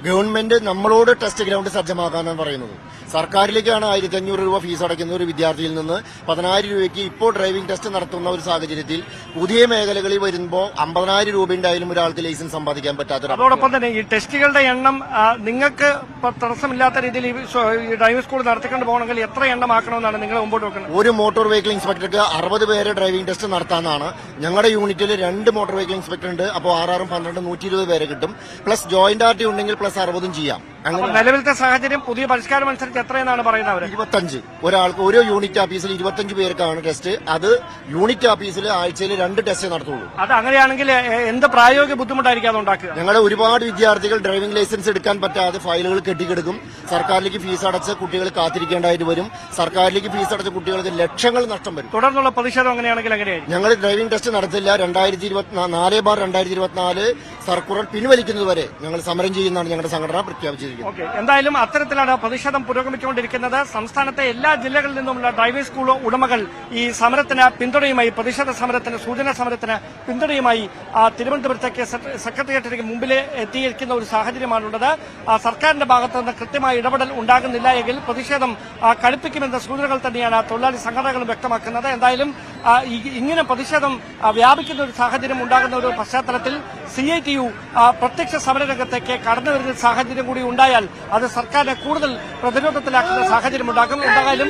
ഗവൺമെന്റ് നമ്മളോട് ടെസ്റ്റ് ഗ്രൗണ്ട് സജ്ജമാക്കാനാണ് പറയുന്നത്. സർക്കാരിലേക്കാണ് 1500 രൂപ ഫീസ് അടയ്ക്കുന്ന ഒരു വിദ്യാർത്ഥിയിൽ നിന്ന് 10000 രൂപയ്ക്ക് ഇപ്പോൾ ഡ്രൈവിംഗ് ടെസ്റ്റ് നടത്തുന്ന ഒരു സാഹചര്യത്തിൽ പുതിയ മേഖലകളിൽ വരുമ്പോൾ 50000 രൂപ ഉണ്ടായാലും ഒരാൾക്ക് ലൈസൻസ് സമ്പാദിക്കാൻ പറ്റാത്ത. അതോടൊപ്പം തന്നെ ഈ ടെസ്റ്റുകളുടെ എണ്ണം നിങ്ങൾക്ക് തടസ്സമില്ലാത്ത രീതിയിൽ ഈ ഡ്രൈവിംഗ് സ്കൂൾ നടത്തിക്കൊണ്ട് പോകണമെങ്കിൽ എത്ര എണ്ണം ആക്കണമെന്നാണ് നിങ്ങൾ മുമ്പോട്ട് വെക്കുന്നത്? ഒരു മോട്ടോർ വെഹിക്കിൾ ഇൻസ്പെക്ടർക്ക് 60 പേരെ ഡ്രൈവിംഗ് ടെസ്റ്റ് നടത്താനാണ്. ഞങ്ങളുടെ യൂണിറ്റിൽ 2 മോട്ടോർ വെഹിക്കിൾ ഇൻസ്പെക്ടർ ഉണ്ട്. അപ്പോൾ 6 12 120 പേരെ കിട്ടും. പ്ലസ് ജോയിന്റ് ആർട്ടി ഉണ്ടെങ്കിൽ പ്ലസ് 60 ചെയ്യാം. നിലവിലത്തെ സാഹചര്യം പുതിയ പരിഷ്കാരം അനുസരിച്ച് എത്രയെന്നാണ് പറയുന്നത്? 25 ഒരാൾക്ക് ഓരോ യൂണിറ്റ് ഓഫീസിൽ 25 പേർക്കാണ് ടെസ്റ്റ്. അത് യൂണിറ്റ് ഓഫീസിൽ ആഴ്ചയിൽ 2 ടെസ്റ്റ് നടത്തുള്ളൂ. അത് അങ്ങനെയാണെങ്കിൽ എന്ത് പ്രായോഗിക ബുദ്ധിമുട്ടായിരിക്കും അത് ഉണ്ടാക്കുക? ഞങ്ങളുടെ ഒരുപാട് വിദ്യാർത്ഥികൾ ഡ്രൈവിംഗ് ലൈസൻസ് എടുക്കാൻ പറ്റാതെ ഫയലുകൾ കെട്ടിക്കിടക്കും. സർക്കാരിലേക്ക് ഫീസ് അടച്ച് കുട്ടികൾ കാത്തിരിക്കേണ്ടതായിട്ട് വരും. സർക്കാരിലേക്ക് ഫീസ് അടച്ച കുട്ടികൾക്ക് ലക്ഷങ്ങൾ നഷ്ടം വരും. തുടർന്നുള്ള പ്രതിഷേധം അങ്ങനെയാണെങ്കിൽ എങ്ങനെയായിരിക്കും? ഞങ്ങൾ ഡ്രൈവിംഗ് ടെസ്റ്റ് നടത്തില്ല. 4/2024 സർക്കുലർ പിൻവലിക്കുന്നതുവരെ ഞങ്ങൾ സമരം ചെയ്യുന്നതാണ് ഞങ്ങളുടെ സംഘടന പ്രഖ്യാപിച്ചിരിക്കുന്നത്. എന്തായാലും അത്തരത്തിലാണ് പ്രതിഷേധം പുരോഗമിച്ചുകൊണ്ടിരിക്കുന്നത്. സംസ്ഥാനത്തെ എല്ലാ ജില്ലകളിൽ നിന്നുമുള്ള ഡ്രൈവിംഗ് സ്കൂൾ ഉടമകൾ ഈ സമരത്തിന് പിന്തുണയുമായി, പ്രതിഷേധ സമരത്തിന്, സൂചനാ സമരത്തിന് പിന്തുണയുമായി തിരുവനന്തപുരത്തേക്ക് സെക്രട്ടേറിയറ്റിലേക്ക് മുമ്പിൽ എത്തിയിരിക്കുന്ന ഒരു സാഹചര്യമാണുള്ളത്. സർക്കാരിന്റെ ഭാഗത്ത് നിന്ന് കൃത്യമായ ഇടപെടൽ ഉണ്ടാകുന്നില്ല എങ്കിൽ പ്രതിഷേധം കടുപ്പിക്കുമെന്ന സൂചനകൾ തന്നെയാണ് തൊഴിലാളി സംഘടനകളും വ്യക്തമാക്കുന്നത്. എന്തായാലും ഇങ്ങനെ പ്രതിഷേധം വ്യാപിക്കുന്ന ഒരു സാഹചര്യം ഉണ്ടാകുന്ന ഒരു പശ്ചാത്തലത്തിൽ CITU പ്രത്യക്ഷ സമരരംഗത്തേക്ക് കടന്നുവരുന്ന സാഹചര്യം കൂടി ഉണ്ടായാൽ അത് സർക്കാരിനെ കൂടുതൽ പ്രതിരോധത്തിലാക്കുന്ന സാഹചര്യം ഉണ്ടാകും. എന്തായാലും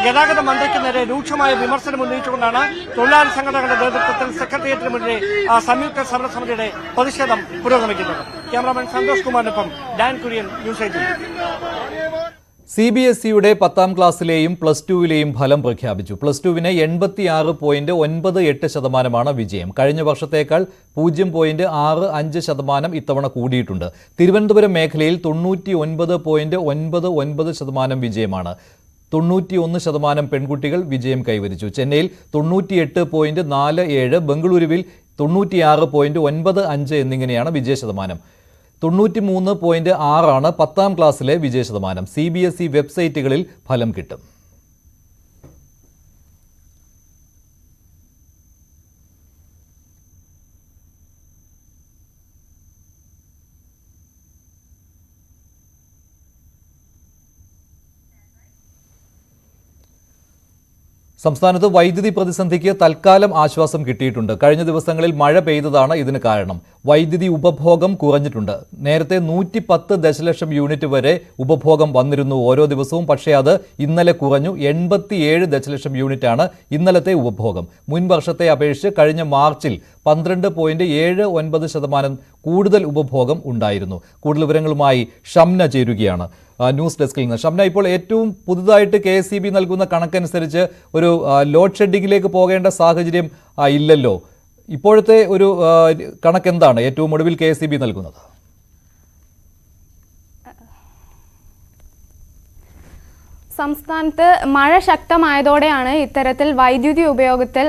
ഗതാഗത മന്ത്രിക്ക് നേരെ രൂക്ഷമായ വിമർശനം ഉന്നയിച്ചുകൊണ്ടാണ് തൊഴിലാളി സംഘടനകളുടെ നേതൃത്വത്തിൽ സെക്രട്ടേറിയറ്റിന് മുന്നിലെ സംയുക്ത സമരസമിതിയുടെ പ്രതിഷേധം പുരോഗമിക്കുന്നത്. ക്യാമറാമാൻ സന്തോഷ് കുമാറിനൊപ്പം ഡാൻ കുര്യൻ, ന്യൂസ് 18. CBSEയുടെ 10ാം ക്ലാസ്സിലെയും പ്ലസ് ടുവിലെയും ഫലം പ്രഖ്യാപിച്ചു. പ്ലസ് ടുവിന് 86.98% വിജയം. കഴിഞ്ഞ വർഷത്തേക്കാൾ 0.65% ഇത്തവണ കൂടിയിട്ടുണ്ട്. തിരുവനന്തപുരം മേഖലയിൽ 99.99% വിജയമാണ്. 91% പെൺകുട്ടികൾ വിജയം കൈവരിച്ചു. ചെന്നൈയിൽ 98.47, ബംഗളൂരുവിൽ 96.95 എന്നിങ്ങനെയാണ് വിജയശതമാനം. 93.6 10ാം ക്ലാസ്സിലെ വിജയശതമാനം. CBSE വെബ്സൈറ്റുകളിൽ ഫലം കിട്ടും. സംസ്ഥാനത്ത് വൈദ്യുതി പ്രതിസന്ധിക്ക് തൽക്കാലം ആശ്വാസം കിട്ടിയിട്ടുണ്ട്. കഴിഞ്ഞ ദിവസങ്ങളിൽ മഴ പെയ്തതാണ് ഇതിന് കാരണം. വൈദ്യുതി ഉപഭോഗം കുറഞ്ഞിട്ടുണ്ട്. നേരത്തെ 110 ദശലക്ഷം യൂണിറ്റ് വരെ ഉപഭോഗം വന്നിരുന്നു ഓരോ ദിവസവും. പക്ഷേ അത് ഇന്നലെ കുറഞ്ഞു. 87 ദശലക്ഷം യൂണിറ്റാണ് ഇന്നലത്തെ ഉപഭോഗം. മുൻ വർഷത്തെ അപേക്ഷിച്ച് കഴിഞ്ഞ മാർച്ചിൽ 12.79% കൂടുതൽ ഉപഭോഗം ഉണ്ടായിരുന്നു. കൂടുതൽ വിവരങ്ങളുമായി ഷംന ചേരുകയാണ് ന്യൂസ് ഡെസ്കിൽ നിന്ന്. ഷംന, ഇപ്പോൾ ഏറ്റവും പുതുതായിട്ട് KSEB നൽകുന്ന കണക്കനുസരിച്ച് ഒരു ലോഡ് ഷെഡിങ്ങിലേക്ക് പോകേണ്ട സാഹചര്യം ഇല്ലല്ലോ. ഇപ്പോഴത്തെ ഒരു കണക്കെന്താണ് ഏറ്റവും ഒടുവിൽ KSEB നൽകുന്നത്? സംസ്ഥാനത്ത് മഴ ശക്തമായതോടെയാണ് ഇത്തരത്തിൽ വൈദ്യുതി ഉപയോഗത്തിൽ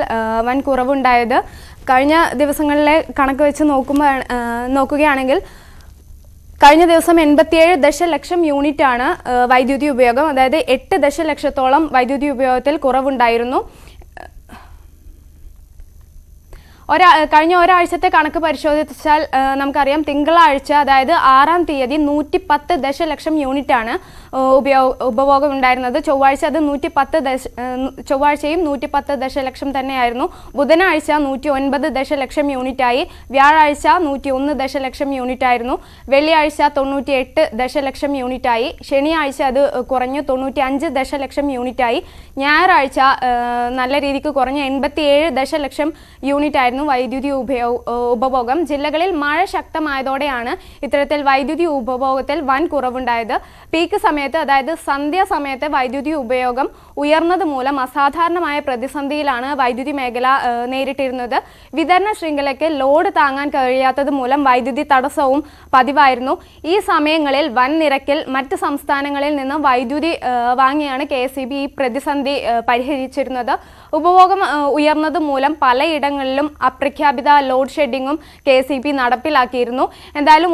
വൻ കുറവുണ്ടായത്. കഴിഞ്ഞ ദിവസങ്ങളിലെ കണക്ക് വെച്ച് നോക്കുകയാണെങ്കിൽ കഴിഞ്ഞ ദിവസം 87 ദശലക്ഷം യൂണിറ്റാണ് വൈദ്യുതി ഉപയോഗം. അതായത് 8 ദശലക്ഷത്തോളം വൈദ്യുതി ഉപയോഗത്തിൽ കുറവുണ്ടായിരുന്നു. കഴിഞ്ഞ ഒരാഴ്ചത്തെ കണക്ക് പരിശോധിച്ചാൽ നമുക്കറിയാം തിങ്കളാഴ്ച അതായത് 6-ാം തീയതി 110 ദശലക്ഷം യൂണിറ്റാണ് ഉപഭോഗം ഉണ്ടായിരുന്നത്. ചൊവ്വാഴ്ചയും 110 ദശലക്ഷം തന്നെയായിരുന്നു. ബുധനാഴ്ച 109 ദശലക്ഷം യൂണിറ്റായി. വ്യാഴാഴ്ച 101 ദശലക്ഷം യൂണിറ്റായിരുന്നു. വെള്ളിയാഴ്ച 98 ദശലക്ഷം യൂണിറ്റായി. ശനിയാഴ്ച അത് കുറഞ്ഞു 95 ദശലക്ഷം യൂണിറ്റായി. ഞായറാഴ്ച നല്ല രീതിക്ക് കുറഞ്ഞ് 87 ദശലക്ഷം യൂണിറ്റായിരുന്നു വൈദ്യുതി ഉപഭോഗം. ജില്ലകളിൽ മഴ ശക്തമായതോടെയാണ് ഇത്തരത്തിൽ വൈദ്യുതി ഉപഭോഗത്തിൽ വൻ കുറവുണ്ടായത്. പീക്ക് സമയത്ത് അതായത് സന്ധ്യാസമയത്ത് വൈദ്യുതി ഉപയോഗം ഉയർന്നത് മൂലം അസാധാരണമായ പ്രതിസന്ധിയിലാണ് വൈദ്യുതി മേഖല നേരിട്ടിരുന്നത്. വിതരണ ശൃംഖലയ്ക്ക് ലോഡ് താങ്ങാൻ കഴിയാത്തത് മൂലം വൈദ്യുതി തടസ്സവും പതിവായിരുന്നു. ഈ സമയങ്ങളിൽ വൻ നിരക്കിൽ മറ്റ് സംസ്ഥാനങ്ങളിൽ നിന്ന് വൈദ്യുതി വാങ്ങിയാണ് KSEB ഈ പ്രതിസന്ധി പരിഹരിച്ചിരുന്നത്. ഉപഭോഗം ഉയർന്നത് മൂലം പലയിടങ്ങളിലും അപ്രഖ്യാപിത ലോഡ് ഷെഡിങ്ങും KSEB നടപ്പിലാക്കിയിരുന്നു. എന്തായാലും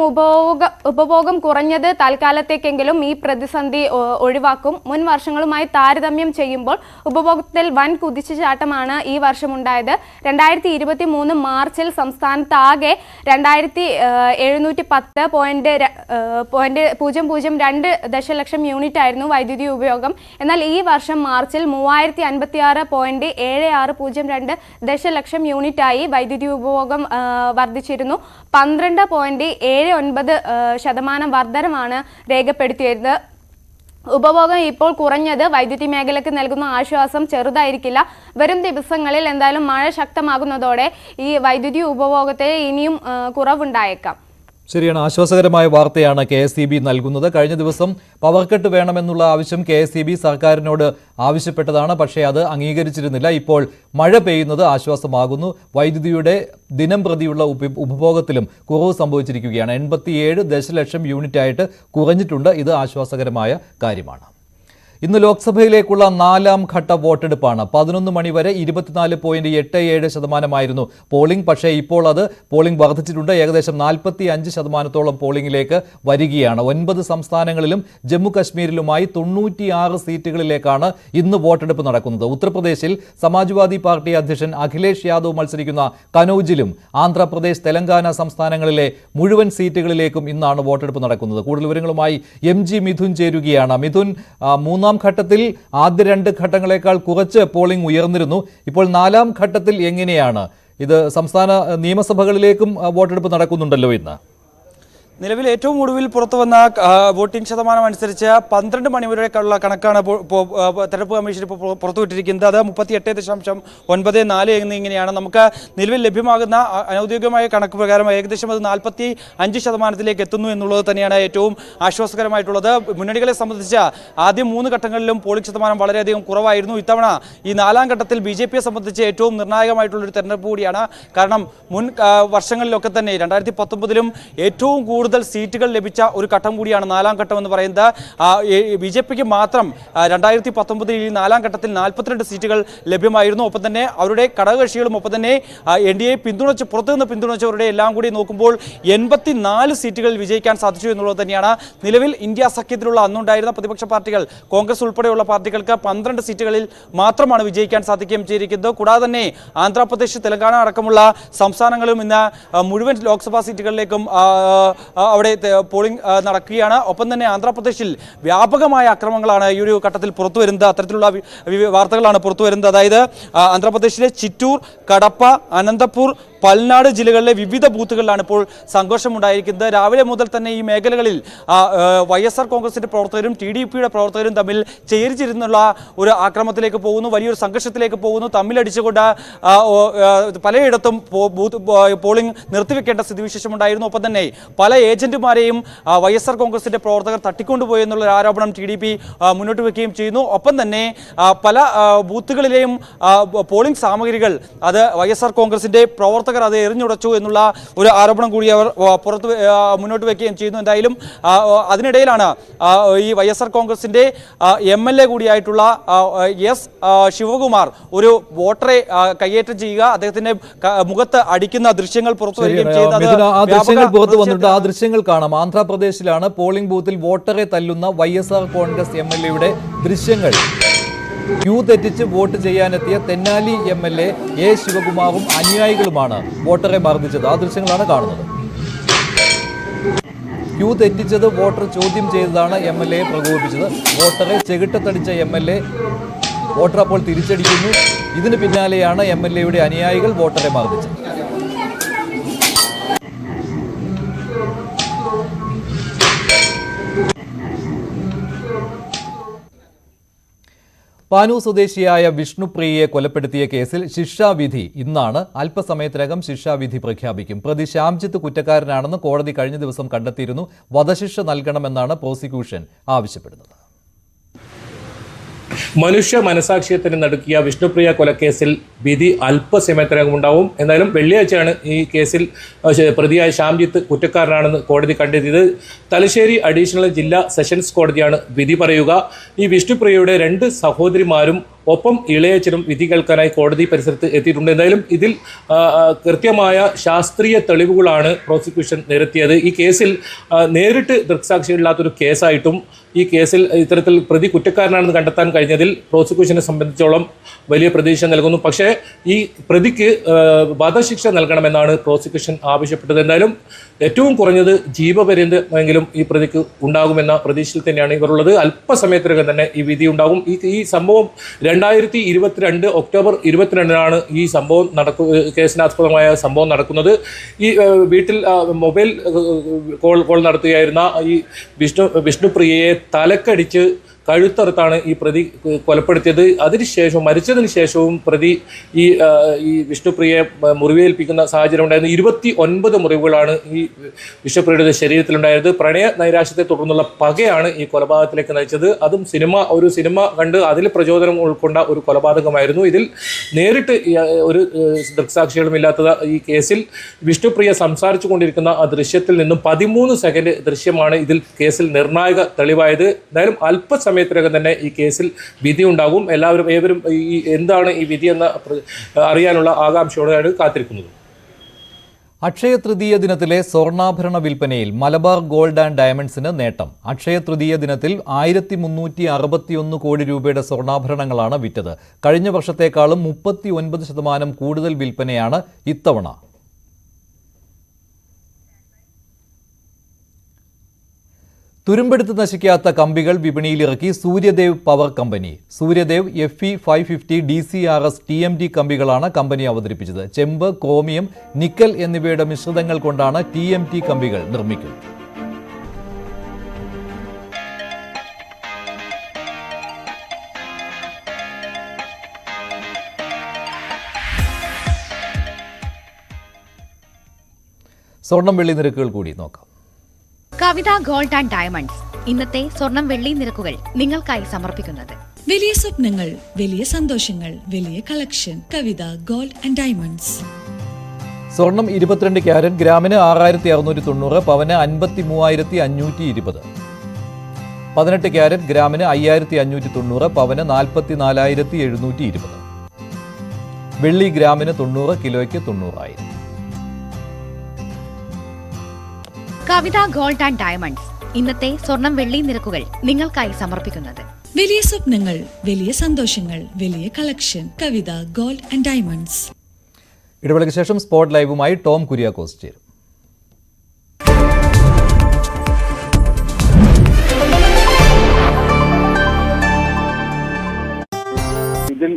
ഉപഭോഗം കുറഞ്ഞത് തൽക്കാലത്തേക്കെങ്കിലും ഈ പ്രതിസന്ധി ഒഴിവാക്കും. മുൻ വർഷങ്ങളുമായി താരതമ്യം ചെയ്യുമ്പോൾ ഉപഭോഗത്തിൽ വൻ കുതിച്ചുചാട്ടമാണ് ഈ വർഷമുണ്ടായത്. 2023 മാർച്ചിൽ സംസ്ഥാനത്ത് ആകെ 2710.002 ദശലക്ഷം യൂണിറ്റ് ആയിരുന്നു വൈദ്യുതി ഉപയോഗം. എന്നാൽ ഈ വർഷം മാർച്ചിൽ 3056.7602 ദശലക്ഷം യൂണിറ്റായി വൈദ്യുതി ഉപഭോഗം വർദ്ധിച്ചിരുന്നു. 12.79% വർധനമാണ് രേഖപ്പെടുത്തിയത്. ഉപഭോഗം ഇപ്പോൾ കുറഞ്ഞത് വൈദ്യുതി മേഖലയ്ക്ക് നൽകുന്ന ആശ്വാസം ചെറുതായിരിക്കില്ല. വരും ദിവസങ്ങളിൽ എന്തായാലും മഴ ശക്തമാകുന്നതോടെ ഈ വൈദ്യുതി ഉപഭോഗത്തിൽ ഇനിയും കുറവുണ്ടായേക്കാം. ശരിയാണ്, ആശ്വാസകരമായ വാർത്തയാണ് KSEB നൽകുന്നത്. കഴിഞ്ഞ ദിവസം പവർ കട്ട് വേണമെന്നുള്ള ആവശ്യം KSEB സർക്കാരിനോട് ആവശ്യപ്പെട്ടതാണ്. പക്ഷേ അത് അംഗീകരിച്ചിരുന്നില്ല. ഇപ്പോൾ മഴ പെയ്യുന്നത് ആശ്വാസമാകുന്നു. വൈദ്യുതിയുടെ ദിനം പ്രതിയുള്ള ഉപഭോഗത്തിലും കുറവ് സംഭവിച്ചിരിക്കുകയാണ്. 87 ദശലക്ഷം യൂണിറ്റായിട്ട് കുറഞ്ഞിട്ടുണ്ട്. ഇത് ആശ്വാസകരമായ കാര്യമാണ്. ഇന്ന് ലോക്സഭയിലേക്കുള്ള 4ാം ഘട്ട വോട്ടെടുപ്പാണ്. 11 മണി വരെ 24.87% പോളിംഗ്. പക്ഷേ ഇപ്പോൾ അത് പോളിംഗ് വർദ്ധിച്ചിട്ടുണ്ട്. ഏകദേശം 45% പോളിംഗിലേക്ക് വരികയാണ്. 9 സംസ്ഥാനങ്ങളിലും ജമ്മു കശ്മീരിലുമായി 96 സീറ്റുകളിലേക്കാണ് ഇന്ന് വോട്ടെടുപ്പ് നടക്കുന്നത്. ഉത്തർപ്രദേശിൽ സമാജ്വാദി പാർട്ടി അധ്യക്ഷൻ അഖിലേഷ് യാദവ് മത്സരിക്കുന്ന കനൌജിലും ആന്ധ്രാപ്രദേശ് തെലങ്കാന സംസ്ഥാനങ്ങളിലെ മുഴുവൻ സീറ്റുകളിലേക്കും ഇന്നാണ് വോട്ടെടുപ്പ് നടക്കുന്നത്. കൂടുതൽ വിവരങ്ങളുമായി MG മിഥുൻ ചേരുകയാണ്. മിഥുൻ, 3ാം ഘട്ടത്തിൽ ആദ്യ 2 ഘട്ടങ്ങളെക്കാൾ കുറച്ച് പോളിംഗ് ഉയർന്നിരുന്നു. ഇപ്പോൾ 4ാം ഘട്ടത്തിൽ എങ്ങനെയാണ് ഇത്? സംസ്ഥാന നിയമസഭകളിലേക്കും വോട്ടെടുപ്പ് നടക്കുന്നുണ്ടല്ലോ ഇന്ന്. നിലവിൽ ഏറ്റവും ഒടുവിൽ പുറത്തു വന്ന വോട്ടിംഗ് ശതമാനം അനുസരിച്ച് 12 മണിവരെയുള്ള കണക്കാണ് തെരഞ്ഞെടുപ്പ് കമ്മീഷൻ ഇപ്പോൾ പുറത്തുവിട്ടിരിക്കുന്നത്. അത് 38.94 എന്നിങ്ങനെയാണ്. നമുക്ക് നിലവിൽ ലഭ്യമാകുന്ന അനൌദ്യോഗികമായ കണക്ക് പ്രകാരം ഏകദേശം അത് 45% എത്തുന്നു എന്നുള്ളത് തന്നെയാണ് ഏറ്റവും ആശ്വാസകരമായിട്ടുള്ളത്. മുന്നണികളെ സംബന്ധിച്ച് ആദ്യം 3 ഘട്ടങ്ങളിലും പോളിംഗ് ശതമാനം വളരെയധികം കുറവായിരുന്നു. ഇത്തവണ ഈ 4ാം ഘട്ടത്തിൽ BJPയെ സംബന്ധിച്ച് ഏറ്റവും നിർണായകമായിട്ടുള്ളൊരു തെരഞ്ഞെടുപ്പ് കൂടിയാണ്. കാരണം മുൻ വർഷങ്ങളിലൊക്കെ തന്നെ 2019ലും ഏറ്റവും കൂടുതൽ സീറ്റുകൾ ലഭിച്ച ഒരു ഘട്ടം കൂടിയാണ് 4ാം ഘട്ടം എന്ന് പറയുന്നത്. BJPക്ക് മാത്രം 2019 ഈ 4ാം ഘട്ടത്തിൽ 42 സീറ്റുകൾ ലഭ്യമായിരുന്നു. ഒപ്പം തന്നെ അവരുടെ ഘടകകക്ഷികളും ഒപ്പം തന്നെ NDA പുറത്തുനിന്ന് പിന്തുണച്ചവരുടെ എല്ലാം കൂടി നോക്കുമ്പോൾ 84 സീറ്റുകൾ വിജയിക്കാൻ സാധിച്ചു എന്നുള്ളത് തന്നെയാണ്. നിലവിൽ ഇന്ത്യ സഖ്യത്തിലുള്ള അന്നുണ്ടായിരുന്ന പ്രതിപക്ഷ പാർട്ടികൾ, കോൺഗ്രസ് ഉൾപ്പെടെയുള്ള പാർട്ടികൾക്ക് 12 സീറ്റുകളിൽ മാത്രമാണ് വിജയിക്കാൻ സാധിക്കുകയും ചെയ്തിരിക്കുന്നത്. കൂടാതെ തന്നെ ആന്ധ്രാപ്രദേശ്, തെലങ്കാന അടക്കമുള്ള സംസ്ഥാനങ്ങളും ഇന്ന് മുഴുവൻ ലോക്സഭാ സീറ്റുകളിലേക്കും അവിടെ പോളിംഗ് നടക്കുകയാണ്. ഒപ്പം തന്നെ ആന്ധ്രാപ്രദേശിൽ വ്യാപകമായ അക്രമങ്ങളാണ് ഈ ഒരു ഘട്ടത്തിൽ പുറത്തു വരുന്നത്. അത്തരത്തിലുള്ള വാർത്തകളാണ് പുറത്തു വരുന്നത്. അതായത് ആന്ധ്രാപ്രദേശിലെ ചിറ്റൂർ, കടപ്പ, അനന്തപൂർ, പൽനാട് ജില്ലകളിലെ വിവിധ ബൂത്തുകളിലാണ് ഇപ്പോൾ സംഘർഷമുണ്ടായിരിക്കുന്നത്. രാവിലെ മുതൽ തന്നെ ഈ മേഖലകളിൽ YSR കോൺഗ്രസിന്റെ പ്രവർത്തകരും TDPയുടെ പ്രവർത്തകരും തമ്മിൽ ചേരിച്ചിരുന്നുള്ള ഒരു ആക്രമണത്തിലേക്ക് പോകുന്നു, വലിയൊരു സംഘർഷത്തിലേക്ക് പോകുന്നു. തമ്മിലടിച്ചുകൊണ്ട് പലയിടത്തും പോളിംഗ് നിർത്തിവെക്കേണ്ട സ്ഥിതിവിശേഷമുണ്ടായിരുന്നു. ഒപ്പം തന്നെ പല ഏജന്റുമാരെയും YSR കോൺഗ്രസിന്റെ പ്രവർത്തകർ തട്ടിക്കൊണ്ടുപോയി എന്നുള്ള ആരോപണം TDP മുന്നോട്ട് വെക്കുകയും ചെയ്യുന്നു. ഒപ്പം തന്നെ പല ബൂത്തുകളിലെയും പോളിംഗ് സാമഗ്രികൾ അത് YSR കോൺഗ്രസിന്റെ പ്രവർത്തകർ പ്രവർത്തകർ അത് എറിഞ്ഞുടച്ചു എന്നുള്ള ഒരു ആരോപണം കൂടി അവർ മുന്നോട്ട് വയ്ക്കുകയും ചെയ്യുന്നു. എന്തായാലും അതിനിടയിലാണ് ഈ YSR കോൺഗ്രസിന്റെ MLA കൂടിയായിട്ടുള്ള എസ് ശിവകുമാർ ഒരു വോട്ടറെ കയ്യേറ്റം ചെയ്യുക, അദ്ദേഹത്തിന്റെ മുഖത്ത് അടിക്കുന്ന ദൃശ്യങ്ങൾ പുറത്തു വരികയും ചെയ്തത്. ആ ദൃശ്യങ്ങൾ പുറത്തു വന്നിട്ട് ആ ദൃശ്യങ്ങൾ കാണാം. ആന്ധ്രാപ്രദേശിലാണ് പോളിംഗ് ബൂത്തിൽ വോട്ടറെ തല്ലുന്ന YSR കോൺഗ്രസ് MLAയുടെ ദൃശ്യങ്ങൾ. ക്യൂ തെറ്റിച്ച് വോട്ട് ചെയ്യാനെത്തിയ തെന്നാലി MLA A ശിവകുമാറും അനുയായികളുമാണ് വോട്ടറെ മർദ്ദിച്ചത്. ആ ദൃശ്യങ്ങളാണ് കാണുന്നത്. ക്യൂ തെറ്റിച്ചത് വോട്ടർ ചോദ്യം ചെയ്തതാണ് MLA പ്രകോപിപ്പിച്ചത്. വോട്ടറെ ചെകിട്ടത്തടിച്ച MLA വോട്ടർ അപ്പോൾ തിരിച്ചടിക്കുന്നു. ഇതിന് പിന്നാലെയാണ് MLAയുടെ അനുയായികൾ വോട്ടറെ മർദ്ദിച്ചത്. പാനൂർ സ്വദേശിയായ വിഷ്ണുപ്രിയയെ കൊലപ്പെടുത്തിയ കേസിൽ ശിക്ഷാവിധി ഇന്നാണ്. അല്പസമയത്തിനകം ശിക്ഷാവിധി പ്രഖ്യാപിക്കും. പ്രതി ശ്യാംജിത്ത് കുറ്റക്കാരനാണെന്ന് കോടതി കഴിഞ്ഞ ദിവസം കണ്ടെത്തിയിരുന്നു. വധശിക്ഷ നൽകണമെന്നാണ് പ്രോസിക്യൂഷൻ ആവശ്യപ്പെടുന്നത്. മനുഷ്യ മനസാക്ഷിയത്തിന് നടുക്കിയ വിഷ്ണുപ്രിയ കൊലക്കേസിൽ വിധി അല്പസമയത്തിനകം ഉണ്ടാവും. എന്തായാലും വെള്ളിയാഴ്ചയാണ് ഈ കേസിൽ പ്രതിയായ ശ്യാംജിത്ത് കുറ്റക്കാരനാണെന്ന് കോടതി കണ്ടെത്തിയത്. തലശ്ശേരി അഡീഷണൽ ജില്ലാ സെഷൻസ് കോടതിയാണ് വിധി പറയുക. ഈ വിഷ്ണുപ്രിയയുടെ 2 സഹോദരിമാരും ഒപ്പം ഇളയച്ചനും വിധി കേൾക്കാനായി കോടതി പരിസരത്ത് എത്തിയിട്ടുണ്ട്. എന്തായാലും ഇതിൽ കൃത്യമായ ശാസ്ത്രീയ തെളിവുകളാണ് പ്രോസിക്യൂഷൻ നിരത്തിയത്. ഈ കേസിൽ നേരിട്ട് ദൃക്സാക്ഷികളില്ലാത്തൊരു കേസായിട്ടും ഈ കേസിൽ ഇത്തരത്തിൽ പ്രതി കുറ്റക്കാരനാണെന്ന് കണ്ടെത്താൻ കഴിഞ്ഞതിൽ പ്രോസിക്യൂഷനെ സംബന്ധിച്ചോളം വലിയ പ്രതീക്ഷ നൽകുന്നു. പക്ഷേ ഈ പ്രതിക്ക് വധശിക്ഷ നൽകണമെന്നാണ് പ്രോസിക്യൂഷൻ ആവശ്യപ്പെട്ടത്. എന്തായാലും ഏറ്റവും കുറഞ്ഞത് ജീവപര്യന്തമെങ്കിലും ഈ പ്രതിക്ക് ഉണ്ടാകുമെന്ന പ്രതീക്ഷയിൽ തന്നെയാണ് ഇവരുള്ളത്. അല്പസമയത്തിനകം തന്നെ ഈ വിധി ഉണ്ടാകും. ഈ സംഭവം 2022 ഒക്ടോബർ 22 ഈ സംഭവം കേസിനാസ്പദമായ സംഭവം നടക്കുന്നത്. ഈ വീട്ടിൽ മൊബൈൽ കോൾ നടത്തുകയായിരുന്ന ഈ വിഷ്ണുപ്രിയയെ തലക്കടിച്ച് കഴുത്തറുത്താണ് ഈ പ്രതി കൊലപ്പെടുത്തിയത്. അതിനുശേഷം മരിച്ചതിന് ശേഷവും പ്രതി ഈ വിഷ്ണുപ്രിയയെ മുറിവേൽപ്പിക്കുന്ന സാഹചര്യം ഉണ്ടായിരുന്നു. 29 മുറിവുകളാണ് ഈ വിഷ്ണുപ്രിയയുടെ ശരീരത്തിലുണ്ടായത്. പ്രണയ നൈരാശ്യത്തെ തുടർന്നുള്ള പകയാണ് ഈ കൊലപാതകത്തിലേക്ക് നയിച്ചത്. അതും ഒരു സിനിമ കണ്ട് അതിൽ പ്രചോദനം ഉൾക്കൊണ്ട ഒരു കൊലപാതകമായിരുന്നു. ഇതിൽ നേരിട്ട് ഒരു ദൃക്സാക്ഷികളും ഇല്ലാത്ത ഈ കേസിൽ വിഷ്ണുപ്രിയ സംസാരിച്ചു കൊണ്ടിരിക്കുന്ന ആ ദൃശ്യത്തിൽ നിന്നും 13 സെക്കൻഡ് ദൃശ്യമാണ് ഇതിൽ കേസിൽ നിർണായക തെളിവായത്. എന്തായാലും അല്പസമയത്തിനകം തന്നെ ഈ കേസിൽ വിധി ഉണ്ടാകും. ഏവരും ഈ എന്താണ് ഈ വിധി എന്ന അറിയാനുള്ള ആകാംക്ഷയോടെയാണ് കാത്തിരിക്കുന്നത്. അക്ഷയ തൃതീയ ദിനത്തിലെ സ്വർണ്ണാഭരണ വിൽപ്പനയിൽ മലബാർ ഗോൾഡ് ആൻഡ് ഡയമണ്ട്സിന് നേട്ടം. അക്ഷയ തൃതീയ ദിനത്തിൽ 1361 കോടി രൂപയുടെ സ്വർണ്ണാഭരണങ്ങളാണ് വിറ്റത്. കഴിഞ്ഞ വർഷത്തേക്കാളും 39% കൂടുതൽ വിൽപ്പനയാണ് ഇത്തവണ. തുരുമ്പെടുത്ത് നശിക്കാത്ത കമ്പികൾ വിപണിയിലിറക്കി Suryadev power company. Suryadev FE 550 DCRS TMT കമ്പികളാണ് കമ്പനി അവതരിപ്പിച്ചത്. ചെമ്പ്, ക്രോമിയം, നിക്കൽ എന്നിവയുടെ മിശ്രിതങ്ങൾ കൊണ്ടാണ് TMT കമ്പികൾ നിർമ്മിക്കുന്നത്. സ്വർണം വെള്ളി നിരക്കുകൾ കൂടി നോക്കാം. കവിത ഗോൾഡ് ആൻഡ് ഡയമണ്ട്സ് ഇന്നത്തെ സ്വർണം വെള്ളി നിരക്കുകൾ നിങ്ങൾക്കായി സമർപ്പിക്കുന്നത്. വലിയ സ്വപ്നങ്ങൾ, വലിയ സന്തോഷങ്ങൾ, വലിയ collection. Kavitha gold and diamonds. സ്വർണം 22 ക്യാരറ്റ് ഗ്രാമിന് 6690, പവന് 53,520. 18 ക്യാരറ്റ് ഗ്രാമിന് 5590, പവന് 44,720. വെള്ളി ഗ്രാമിന് 90, കിലോയ്ക്ക് 90,000. കവിത ഗോൾഡ് ആൻഡ് ഡയമണ്ട്സ് ഇന്നത്തെ സ്വർണം വെള്ളി നിരക്കുകൾ നിങ്ങൾക്കായി സമർപ്പിക്കുന്നത്. വലിയ സ്വപ്നങ്ങൾ, വലിയ സന്തോഷങ്ങൾ, വലിയ collection. Kavitha gold and diamonds. ഇടവേളയ്ക്ക് ശേഷം സ്പോട്ട് ലൈവുമായി ടോം കുര്യാക്കോസ് ചേരും. ഇതിൽ